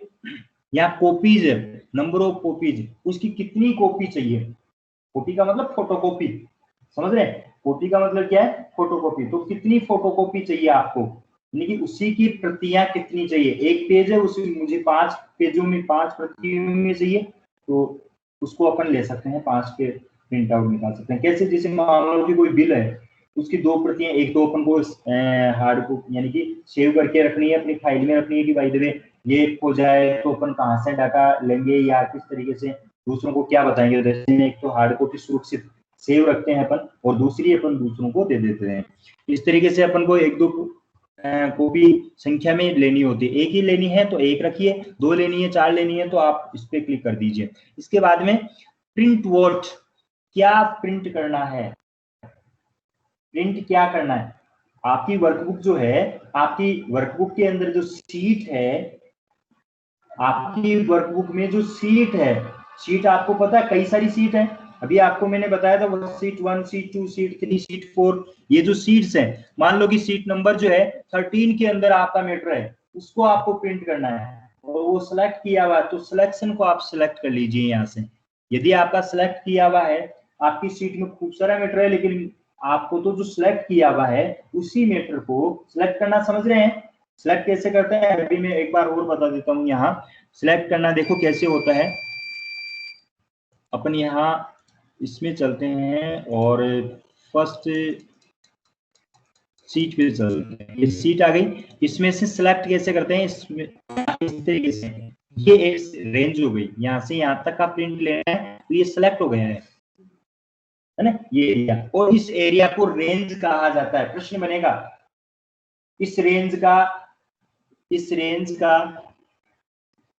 यहाँ कॉपीज है, नंबर ऑफ कॉपीज, उसकी कितनी कॉपी चाहिए। कॉपी का मतलब फोटोकॉपी, समझ रहे हैं, कॉपी का मतलब क्या है, फोटोकॉपी। तो कितनी फोटोकॉपी चाहिए आपको, यानी कि उसी की प्रतियां कितनी चाहिए। एक पेज है उसी मुझे 5 पेजों में 5 प्रतियों में चाहिए, तो उसको अपन ले सकते हैं 5 के प्रिंट आउट निकाल सकते हैं। कैसे, जैसे मान लो कि कोई बिल है, उसकी 2 प्रतियां, एक तो अपन को हार्ड कॉपी यानी कि सेव करके रखनी है, अपनी फाइल में रखनी है कि भाई देवे ये हो जाए तो अपन कहाँ से डाटा लेंगे या किस तरीके से दूसरों को क्या बताएंगे। जैसे एक तो हार्ड कॉपी सुरक्षित सेव रखते हैं अपन, और दूसरी अपन दूसरों को दे देते हैं। इस तरीके से अपन को 1-2 कॉपी संख्या में लेनी होती है, एक ही लेनी है तो एक रखिए, 2 लेनी है 4 लेनी है तो आप इस पे क्लिक कर दीजिए। इसके बाद में प्रिंट व्हाट, क्या प्रिंट करना है, प्रिंट क्या करना है। आपकी वर्कबुक जो है, आपकी वर्कबुक के अंदर जो सीट है, आपकी वर्कबुक में जो सीट है, सीट आपको पता है कई सारी सीट है, अभी आपको मैंने बताया था वो सीट 1, सीट 2, सीट 3, सीट 4, ये जो सीट्स हैं, मान लो कि सीट नंबर जो है 13 के अंदर आपका मैटर है, उसको आपको प्रिंट करना है और वो सिलेक्ट किया हुआ है, तो सिलेक्शन को आप सिलेक्ट कर लीजिए यहाँ से। यदि आपका सिलेक्ट किया हुआ है, आपकी सीट में खूब सारा मैटर है, लेकिन आपको तो जो सिलेक्ट किया हुआ है उसी मैटर को सिलेक्ट करना, समझ रहे हैं। सिलेक्ट कैसे करते हैं अभी मैं एक बार और बता देता हूँ। यहाँ सिलेक्ट करना देखो कैसे होता है। अपन यहाँ इसमें चलते हैं और फर्स्ट सीट पे चलते हैं, ये सीट आ गई, इसमें से सिलेक्ट कैसे करते हैं, इसमें इस तरीके से, ये एक रेंज हो गई, यहाँ से यहाँ तक का प्रिंट लेना है तो ये सिलेक्ट हो गया है ना, ये एरिया। और इस एरिया को रेंज कहा जाता है। प्रश्न बनेगा इस रेंज का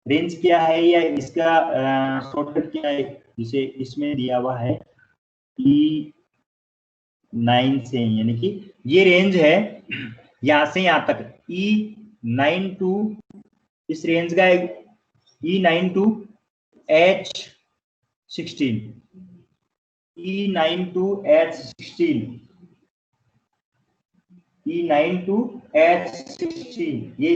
रेंज क्या है या इसका शॉर्टकट क्या है। जिसे इसमें दिया हुआ है E9 से, यानी कि ये रेंज है यहां से यहां तक, E9 टू इस रेंज का E9 to H16, E9 to H16, E9 to H16, ये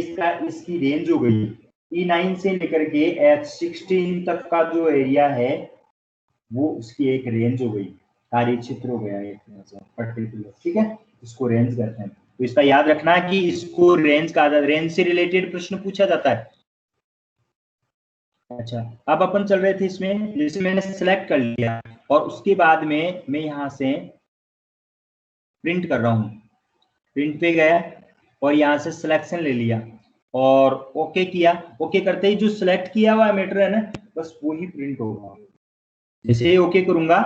इसकी रेंज हो गई। E9 से लेकर के H16 तक का जो एरिया है वो उसकी एक रेंज हो गई, कार्य क्षेत्र हो गया एक पर्टिकुलर, ठीक है, इसको रेंज कहते हैं। तो इसका याद रखना कि इसको रेंज कहा जाता है, रेंज से रिलेटेड प्रश्न पूछा जाता है। अच्छा, अब अपन चल रहे थे इसमें, जैसे मैंने सिलेक्ट कर लिया और उसके बाद में मैं यहां से प्रिंट कर रहा हूं, प्रिंट पे गया और यहां से सिलेक्शन ले लिया और ओके किया। ओके करते ही जो सिलेक्ट किया हुआ मैटर है ना, बस वही प्रिंट होगा। जैसे ही ओके करूंगा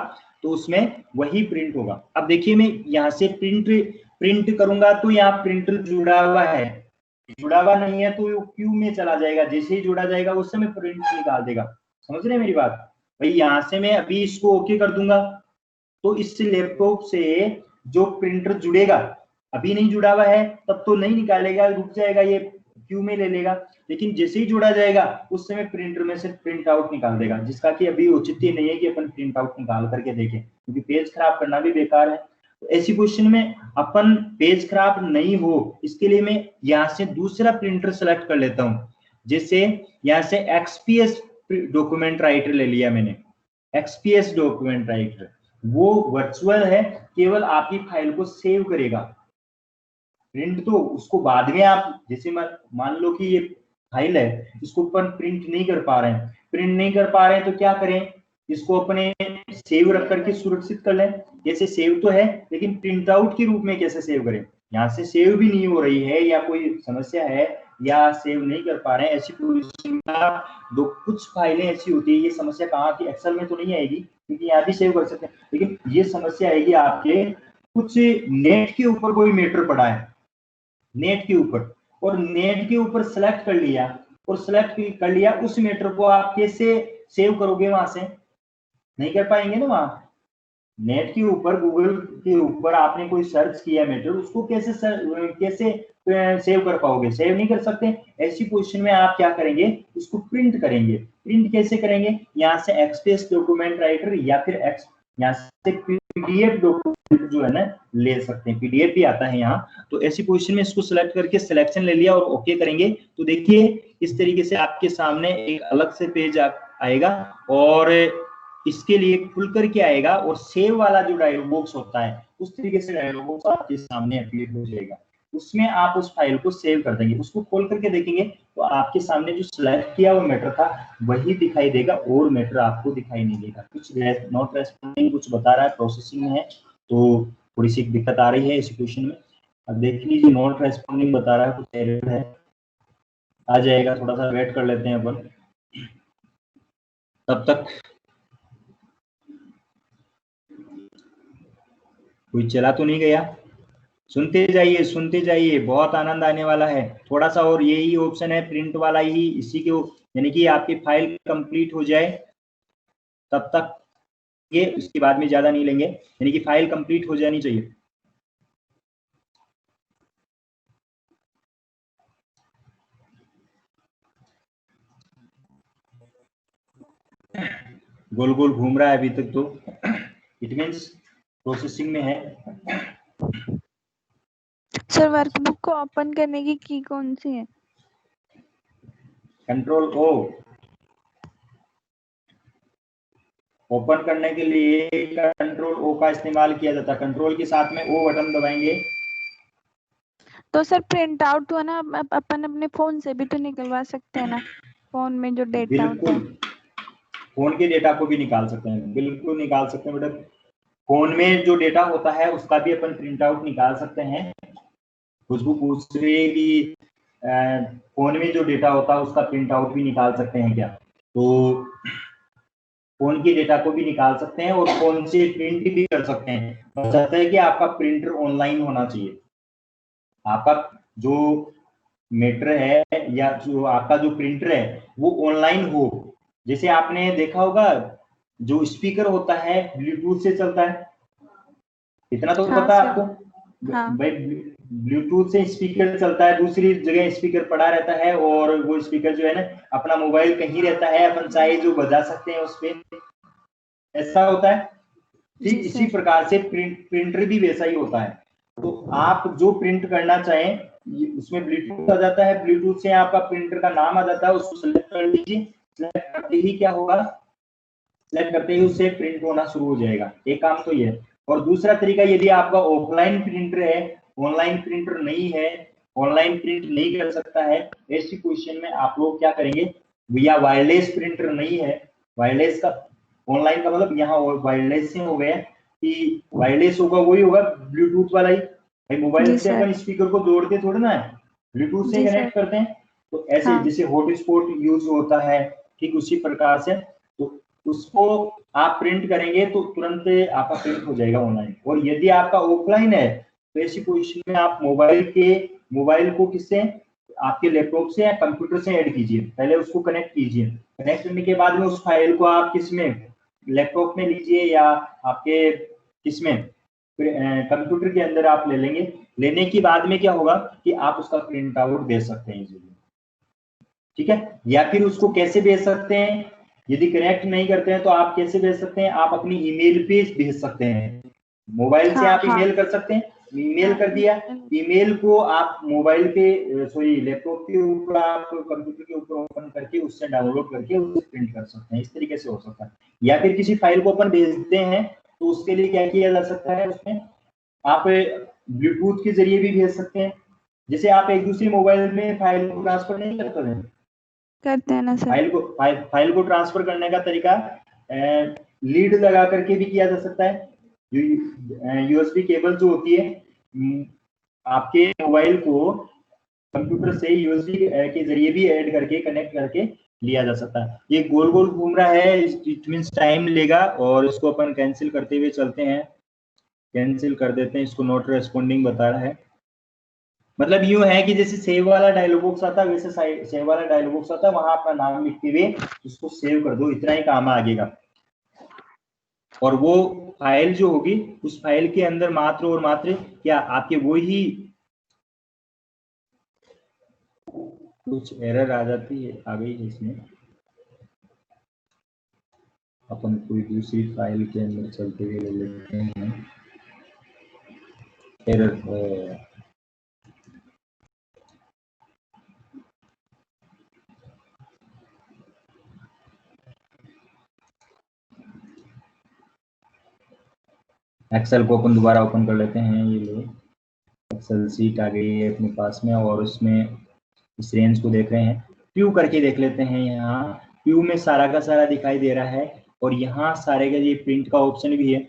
तो उसमें वही प्रिंट होगा। अब देखिए मैं यहाँ से प्रिंट करूंगा तो यहाँ प्रिंटर जुड़ा हुआ है, जुड़ा हुआ नहीं है तो क्यू में चला जाएगा, जैसे ही जुड़ा जाएगा उस समय प्रिंट निकाल देगा। समझ रहे हैं मेरी बात भाई। यहाँ से मैं अभी इसको ओके कर दूंगा तो इस लैपटॉप से जो प्रिंटर जुड़ेगा, अभी नहीं जुड़ा हुआ है तब तो नहीं निकालेगा, रुक जाएगा, ये क्यू में ले लेगा, लेकिन जैसे ही जोड़ा जाएगा उस समय प्रिंटर में से प्रिंट आउट निकाल देगा, जिसका कि अभी औचित्य नहीं है कि अपन प्रिंट आउट निकाल करके देखें, क्योंकि पेज खराब करना भी बेकार है। तो ऐसी क्वेश्चन में अपन पेज खराब नहीं हो इसके लिए मैं यहाँ से दूसरा प्रिंटर सेलेक्ट कर लेता हूँ। जैसे यहाँ से XPS डॉक्यूमेंट राइटर ले लिया मैंने, XPS डॉक्यूमेंट राइटर, वो वर्चुअल है, केवल आपकी फाइल को सेव करेगा। प्रिंट तो उसको बाद में आप, जैसे मान लो कि ये फाइल है, इसको अपन प्रिंट नहीं कर पा रहे हैं, तो क्या करें, इसको अपने सेव रख करके सुरक्षित कर लें। जैसे सेव तो है, लेकिन प्रिंट आउट के रूप में कैसे सेव करें, यहाँ से सेव भी नहीं हो रही है या कोई समस्या है या सेव नहीं कर पा रहे हैं, ऐसी पोजीशन दो कुछ फाइलें ऐसी होती है, ये समस्या कहाँ की, एक्सेल में तो नहीं आएगी क्योंकि यहाँ भी सेव कर सकते हैं, लेकिन ये समस्या आएगी आपके कुछ नेट के ऊपर कोई मैटर पड़ा है, नेट के ऊपर, और नेट के ऊपर सेलेक्ट कर लिया और सेलेक्ट कर लिया, उस मैटर को आप कैसे सेव करोगे, वहां से नहीं कर पाएंगे ना। वहां नेट के ऊपर, गूगल के ऊपर आपने कोई सर्च किया मैटर, उसको कैसे सेव कर पाओगे, सेव नहीं कर सकते। ऐसी पोजीशन में आप क्या करेंगे, उसको प्रिंट करेंगे। प्रिंट कैसे करेंगे, यहाँ से एक्सप्रेस डॉक्यूमेंट राइटर या फिर यहाँ से पीडीएफ डॉक्यूमेंट जो है ना ले सकते हैं, पीडीएफ भी आता है यहाँ। तो ऐसी पोजीशन में इसको सिलेक्ट करके सिलेक्शन ले लिया और ओके करेंगे, तो देखिए इस तरीके से आपके सामने एक अलग से पेज आएगा और इसके लिए खुल करके आएगा और सेव वाला जो डायलॉग बॉक्स होता है उस तरीके से डायलॉग बॉक्स आपके सामने अपीयर हो जाएगा। उसमें आप उस फाइल को सेव कर देंगे, उसको खोल करके देखेंगे तो आपके सामने जो सिलेक्ट किया हुआ मैटर था वही दिखाई देगा और मैटर आपको दिखाई नहीं देगा। कुछ नॉट रेस्पॉन्डिंग कुछ बता रहा है, प्रोसेसिंग में है, तो थोड़ी सी दिक्कत आ रही है इस सिचुएशन में। अब देख लीजिए नॉट रेस्पॉन्डिंग बता रहा है, कुछ एरर है, आ जाएगा, थोड़ा सा वेट कर लेते हैं अपन तब तक। कोई चला तो नहीं गया, सुनते जाइए, बहुत आनंद आने वाला है। थोड़ा सा और यही ऑप्शन है प्रिंट वाला ही, इसी के यानी कि आपकी फाइल कंप्लीट हो जाए तब तक ये, उसके बाद में ज्यादा नहीं लेंगे, यानी कि फाइल कंप्लीट हो जानी चाहिए। गोल गोल घूम रहा है अभी तक, तो इट मींस प्रोसेसिंग में है। सर वर्कबुक को ओपन करने की की कौन सी है? कंट्रोल ओ। ओपन करने के लिए कंट्रोल ओ का इस्तेमाल किया जाता है, कंट्रोल के साथ में ओ बटन दबाएंगे। तो सर प्रिंट आउट हुआ ना, अपन अपने फोन से भी तो निकलवा सकते हैं ना, फोन में जो डेटा होता है। फोन के डेटा को भी निकाल सकते हैं, बिल्कुल निकाल सकते हैं बेटा। फोन में जो डेटा होता है उसका भी अपन प्रिंट आउट निकाल सकते हैं। खुशबू पूछ रही है कि फोन में जो डेटा होता है उसका प्रिंट आउट भी निकाल सकते हैं क्या, तो फोन के डेटा को भी निकाल सकते हैं और फोन से प्रिंट भी कर सकते हैं। बस आता है कि आपका प्रिंटर ऑनलाइन होना चाहिए, आपका जो मीटर है या जो आपका जो प्रिंटर है वो ऑनलाइन हो। जैसे आपने देखा होगा जो स्पीकर होता है ब्लूटूथ से चलता है, इतना तो पता है आपको। हाँ। भाई ब्लूटूथ से स्पीकर चलता है, दूसरी जगह स्पीकर पड़ा रहता है और वो स्पीकर जो है ना अपना मोबाइल कहीं रहता है, अपन चाहे जो बजा सकते हैं उस पर, ऐसा होता है। ठीक इसी प्रकार से प्रिंटर भी वैसा ही होता है। तो आप जो प्रिंट करना चाहें उसमें ब्लूटूथ आ जाता है, ब्लूटूथ से आपका प्रिंटर का नाम आ जाता है, उसको सिलेक्ट कर लीजिए। सिलेक्ट करते ही क्या होगा, सिलेक्ट करते ही उससे प्रिंट होना शुरू हो जाएगा। एक काम तो ये है। और दूसरा तरीका, यदि आपका ऑफलाइन प्रिंटर है, ऑनलाइन प्रिंटर नहीं है, ऑनलाइन प्रिंट नहीं कर सकता है, ऐसी पोजीशन में आप लोग क्या करेंगे, या वायरलेस प्रिंटर नहीं है, वायरलेस का ऑनलाइन का मतलब यहाँ वायरलेस से हो गया कि वायरलेस होगा वही होगा ब्लूटूथ वाला ही। भाई मोबाइल से अपन स्पीकर को जोड़ते थोड़ा ना है, ब्लूटूथ से कनेक्ट करते हैं। तो ऐसे जैसे हॉटस्पॉट यूज होता है, ठीक उसी प्रकार से तो उसको आप प्रिंट करेंगे तो तुरंत आपका प्रिंट हो जाएगा ऑनलाइन। और यदि आपका ऑफलाइन है तो ऐसी पोजीशन में आप मोबाइल को किससे, आपके लैपटॉप से या कंप्यूटर से ऐड कीजिए, पहले उसको कनेक्ट कीजिए। कनेक्ट करने के बाद में उस फाइल को आप किसमें, लैपटॉप में लीजिए या आपके किसमें कंप्यूटर के अंदर आप ले लेंगे। लेने के बाद में क्या होगा कि आप उसका प्रिंट आउट दे सकते हैं इजीली, ठीक है। या फिर उसको कैसे भेज सकते हैं, यदि कनेक्ट नहीं करते हैं तो आप कैसे भेज सकते हैं, आप अपनी ईमेल पे भेज सकते हैं। मोबाइल से आप ईमेल कर सकते हैं, ईमेल कर दिया, ईमेल को आप मोबाइल पे सॉरी लैपटॉप के ऊपर आप कंप्यूटर के ऊपर ओपन करके उससे डाउनलोड करके उसे प्रिंट कर सकते हैं। इस तरीके से हो सकता है। या फिर किसी फाइल को अपन भेजते हैं तो उसके लिए क्या किया जा सकता है, उसमें आप ब्लूटूथ के जरिए भी भेज सकते हैं। जैसे आप एक दूसरे मोबाइल में फाइल को ट्रांसफर नहीं करते हैं ना सर, फाइल को ट्रांसफर करने का तरीका लीड लगा करके भी किया जा सकता है। यूएसबी केबल जो होती है आपके मोबाइल को कंप्यूटर से यूएसबी के जरिए भी ऐड करके कनेक्ट करके लिया जा सकता है। ये गोल गोल घूम रहा है, इट मींस टाइम लेगा, और इसको अपन कैंसिल करते हुए चलते हैं, कैंसिल कर देते हैं इसको। नॉट रेस्पॉन्डिंग बता रहा है, मतलब यूं है कि जैसे सेव वाला डायलॉग बॉक्स आता है वैसे सेव वाला डायलॉग बॉक्स आता है, वहां अपना नाम लिखते हुए उसको सेव कर दो, इतना ही काम आगेगा। और वो फाइल जो होगी उस फाइल के अंदर मात्र और मात्र क्या आपके वो ही कुछ एरर आ जाती है, आ गई है इसमें। अपन कोई दूसरी फाइल के अंदर चलते हुए लेते हैं, एरर है। एक्सेल को अपन दोबारा ओपन कर लेते हैं। ये लो एक्सेल सीट आ गई है अपने पास में, और उसमें इस रेंज को देख रहे हैं, प्यू करके देख लेते हैं। यहाँ प्यू में सारा का सारा दिखाई दे रहा है, और यहाँ सारे का ये प्रिंट का ऑप्शन भी है।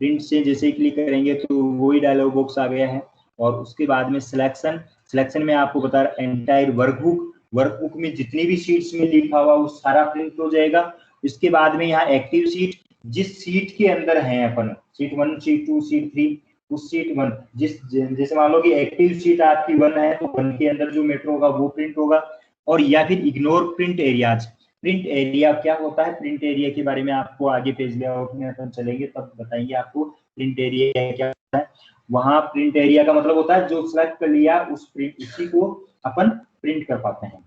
प्रिंट से जैसे ही क्लिक करेंगे तो वही डायलॉग बॉक्स आ गया है। और उसके बाद में सिलेक्शन में आपको बता रहा एंटायर वर्कबुक में जितनी भी शीट्स में लिखा हुआ वो सारा प्रिंट हो जाएगा। इसके बाद में यहाँ एक्टिव सीट, जिस सीट के अंदर है अपन, सीट 1, सीट 2, सीट 3, उस सीट 1 जैसे मान लो कि एक्टिव सीट आपकी 1 है तो 1 के अंदर जो मैटर होगा वो प्रिंट होगा। और या फिर ignore print areas. Print area क्या होता है, प्रिंट एरिया के बारे में आपको आगे पेज लेआउट में अपन चलेंगे तब बताएंगे आपको प्रिंट एरिया क्या होता है। वहां प्रिंट एरिया का मतलब होता है जो सिलेक्ट कर लिया उसी को अपन प्रिंट कर पाते हैं।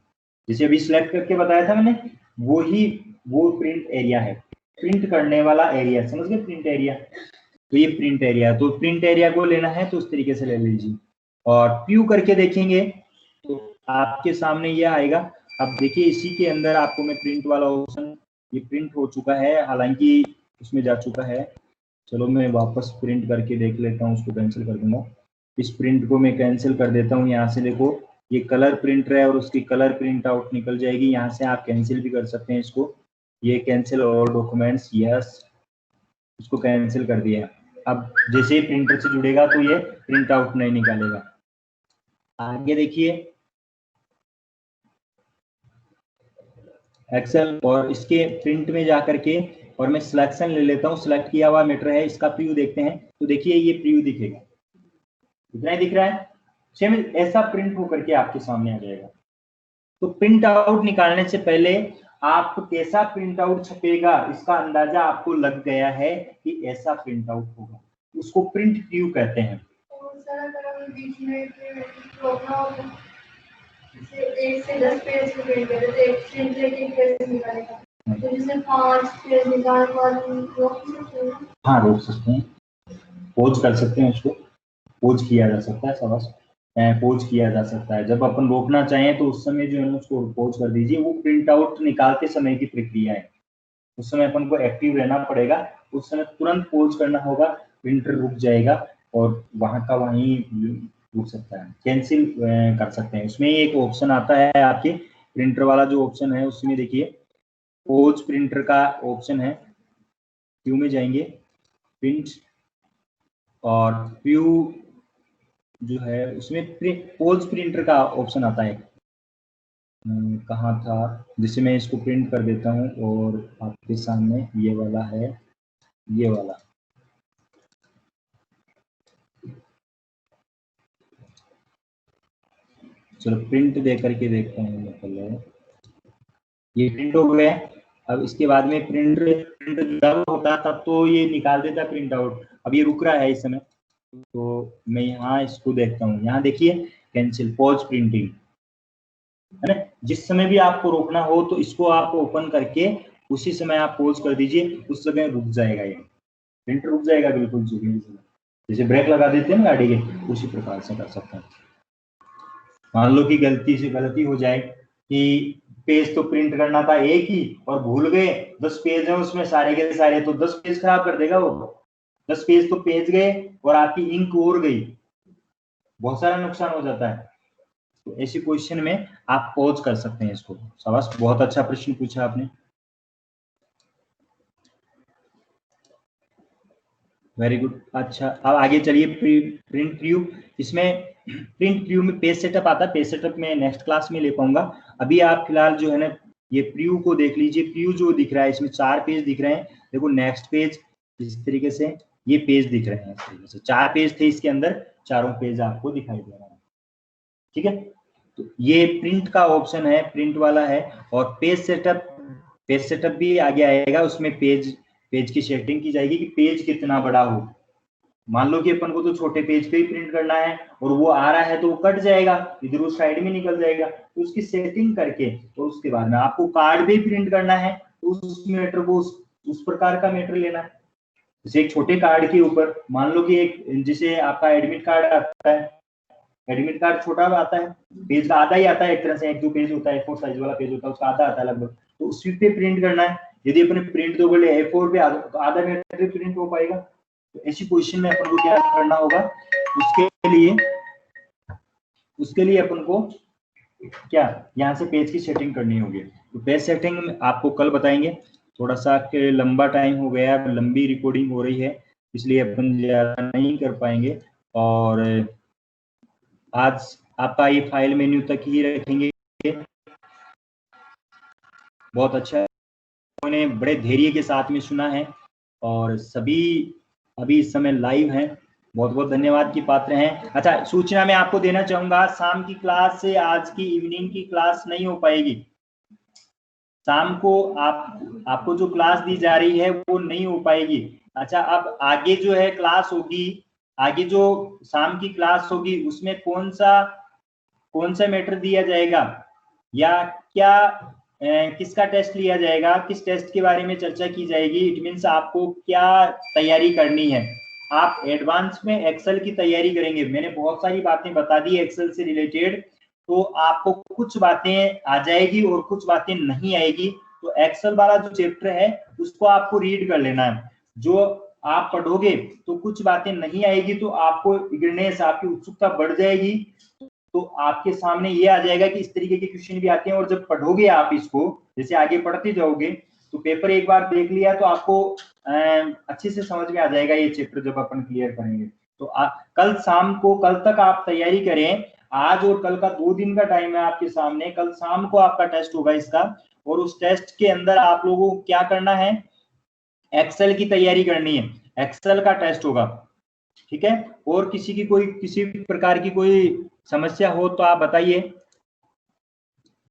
जैसे अभी सिलेक्ट करके बताया था मैंने, वो प्रिंट एरिया है, प्रिंट करने वाला एरिया, समझ गए प्रिंट एरिया। तो ये प्रिंट एरिया, तो प्रिंट एरिया को लेना है तो उस तरीके से ले लीजिए। और प्यू करके देखेंगे तो आपके सामने ये आएगा। अब देखिए इसी के अंदर आपको मैं प्रिंट वाला ऑप्शन, ये प्रिंट हो चुका है, हालांकि उसमें जा चुका है। चलो मैं वापस प्रिंट करके देख लेता हूँ, उसको कैंसिल कर दूंगा। इस प्रिंट को मैं कैंसिल कर देता हूँ। यहाँ से देखो ये कलर प्रिंटर है और उसकी कलर प्रिंट आउट निकल जाएगी। यहाँ से आप कैंसिल भी कर सकते हैं इसको। ये कैंसिल और डॉक्यूमेंट्स, यस, इसको कैंसिल कर दिया। अब जैसे ही प्रिंटर से जुड़ेगा तो ये प्रिंट आउट नहीं निकालेगा। आगे देखिए एक्सेल, और इसके प्रिंट में जाकर के और मैं सिलेक्शन ले लेता हूँ, सिलेक्ट किया हुआ मैटर है, इसका प्रीव्यू देखते हैं। तो देखिए ये प्रीव्यू दिखेगा, इतना ही दिख रहा है। सेम ऐसा प्रिंट होकर के आपके सामने आ जाएगा। तो प्रिंट आउट निकालने से पहले आप कैसा प्रिंट आउट छपेगा इसका अंदाजा आपको लग गया है कि ऐसा प्रिंट आउट होगा, उसको प्रिंट व्यू कहते हैं। एक से 10 पेज को प्रिंट करे तो एक प्रिंट लेके कैसे निकालेगा? तो जैसे 5 पेज निकाल रोक सकते हैं। हाँ रोक सकते हैं, पोज कर सकते हैं, उसको पोज किया जा सकता है, शाबाश, पोज किया जा सकता है। जब अपन रोकना चाहें तो उस समय जो है उसको पोज कर दीजिए। वो प्रिंट आउट निकालते समय की प्रक्रिया है, उस समय अपन को एक्टिव रहना पड़ेगा, उस समय तुरंत पोज करना होगा, प्रिंटर रुक जाएगा और वहां का वहीं रुक सकता है। कैंसिल कर सकते हैं, उसमें एक ऑप्शन आता है आपके प्रिंटर वाला जो ऑप्शन है उसमें देखिए पोज प्रिंटर का ऑप्शन है। व्यू में जाएंगे, प्रिंट, और व्यू जो है उसमें पोज प्रिंटर का ऑप्शन आता है। कहाँ था, जिसे मैं इसको प्रिंट कर देता हूँ और आपके सामने ये वाला है, ये वाला। चलो प्रिंट दे करके देखते हैं मैं पहले। ये प्रिंट हो गया। अब इसके बाद में प्रिंट जब होता तब तो ये निकाल देता प्रिंट आउट, अब ये रुक रहा है इस समय। तो मैं यहाँ इसको देखता हूँ, यहाँ देखिए कैंसिल पॉज प्रिंटिंग है ना। जिस समय भी आपको रोकना हो तो इसको आप ओपन करके उसी समय आप पॉज कर दीजिए, उस समय रुक जाएगा, ये प्रिंटर रुक जाएगा बिल्कुल। जैसे ब्रेक लगा देते हैं ना गाड़ी के, उसी प्रकार से कर सकते हैं। मान लो कि गलती से गलती हो जाए कि पेज तो प्रिंट करना था एक ही और भूल गए 10 पेज है उसमें सारे के सारे, तो 10 पेज खराब कर देगा वो। 10 पेज तो पेज गए और आपकी इंक और गई, बहुत सारा नुकसान हो जाता है। तो ऐसी पोजीशन में आप पॉज कर सकते हैं इसको। शाबाश, बहुत अच्छा प्रश्न पूछा आपने। Very good. अच्छा, अब आगे चलिए प्रिंट प्रीव्यू। इसमें प्रिंट प्रीव्यू में पेज सेटअप आता है, पेज सेटअप में नेक्स्ट क्लास में ले पाऊंगा। अभी आप फिलहाल जो है ना ये प्रीव्यू को देख लीजिए। प्रीव्यू जो दिख रहा है इसमें 4 पेज दिख रहे हैं। देखो नेक्स्ट पेज, इस तरीके से ये पेज दिख रहे हैं। इस तरीके से 4 पेज थे इसके अंदर, चारों पेज आपको दिखाई दे रहा है। ठीक है, तो ये प्रिंट का ऑप्शन है, प्रिंट वाला है। और पेज सेटअप भी आगे आएगा। उसमें पेज की सेटिंग की जाएगी कि पेज कितना बड़ा हो। मान लो कि अपन को तो छोटे पेज पे ही प्रिंट करना है और वो आ रहा है तो वो कट जाएगा, इधर उस साइड में निकल जाएगा। तो उसकी सेटिंग करके तो उसके बाद में आपको कार्ड भी प्रिंट करना है तो उस मीटर को उस प्रकार का मीटर लेना है। जैसे एक छोटे कार्ड के ऊपर मान लो कि एक जैसे आपका एडमिट कार्ड आता है, एडमिट कार्ड छोटा आता है, पेज का आधा ही आता है एक तरह से। एक जो पेज होता है A4 साइज वाला पेज होता है उसका आधा आता है लगभग, तो उसी पे प्रिंट करना है। यदि अपने प्रिंट तो बोले A4 पे तो आधा मीटर प्रिंट हो पाएगा। तो ऐसी पोजीशन में अपन को क्या करना होगा, उसके लिए अपन को क्या यहाँ से पेज की सेटिंग करनी होगी। तो पेज सेटिंग आपको कल बताएंगे। थोड़ा सा लंबा टाइम हो गया, लंबी रिकॉर्डिंग हो रही है, इसलिए अपन ज्यादा नहीं कर पाएंगे। और आज आपका ये फाइल मेन्यू तक ही रखेंगे। बहुत अच्छा, उन्होंने बड़े धैर्य के साथ में सुना है और सभी अभी इस समय लाइव हैं, बहुत बहुत धन्यवाद की पात्र हैं। अच्छा, सूचना मैं आपको देना चाहूंगा, शाम की क्लास से आज की इवनिंग की क्लास नहीं हो पाएगी। शाम को आपको जो क्लास दी जा रही है वो नहीं हो पाएगी। अच्छा, अब आगे जो है क्लास होगी, आगे जो शाम की क्लास होगी उसमें कौन सा मैटर दिया जाएगा या क्या किसका टेस्ट लिया जाएगा, किस टेस्ट के बारे में चर्चा की जाएगी, इट मीन्स आपको क्या तैयारी करनी है। आप एडवांस में एक्सेल की तैयारी करेंगे। मैंने बहुत सारी बातें बता दी एक्सेल से रिलेटेड, तो आपको कुछ बातें आ जाएगी और कुछ बातें नहीं आएगी। तो एक्सेल वाला जो चैप्टर है उसको आपको रीड कर लेना है। जो आप पढ़ोगे तो कुछ बातें नहीं आएगी तो आपको इगरनेस, आपकी उत्सुकता बढ़ जाएगी। तो आपके सामने ये आ जाएगा कि इस तरीके के क्वेश्चन भी आते हैं। और जब पढ़ोगे आप इसको, जैसे आगे पढ़ते जाओगे, तो पेपर एक बार देख लिया तो आपको अच्छे से समझ में आ जाएगा ये चैप्टर जब अपन क्लियर करेंगे। तो कल शाम को, कल तक आप तैयारी करें। आज और कल का 2 दिन का टाइम है आपके सामने। कल शाम को आपका टेस्ट होगा इसका, और उस टेस्ट के अंदर आप लोगों को क्या करना है, एक्सेल की तैयारी करनी है। एक्सेल का टेस्ट होगा, ठीक है। और किसी प्रकार की कोई समस्या हो तो आप बताइए।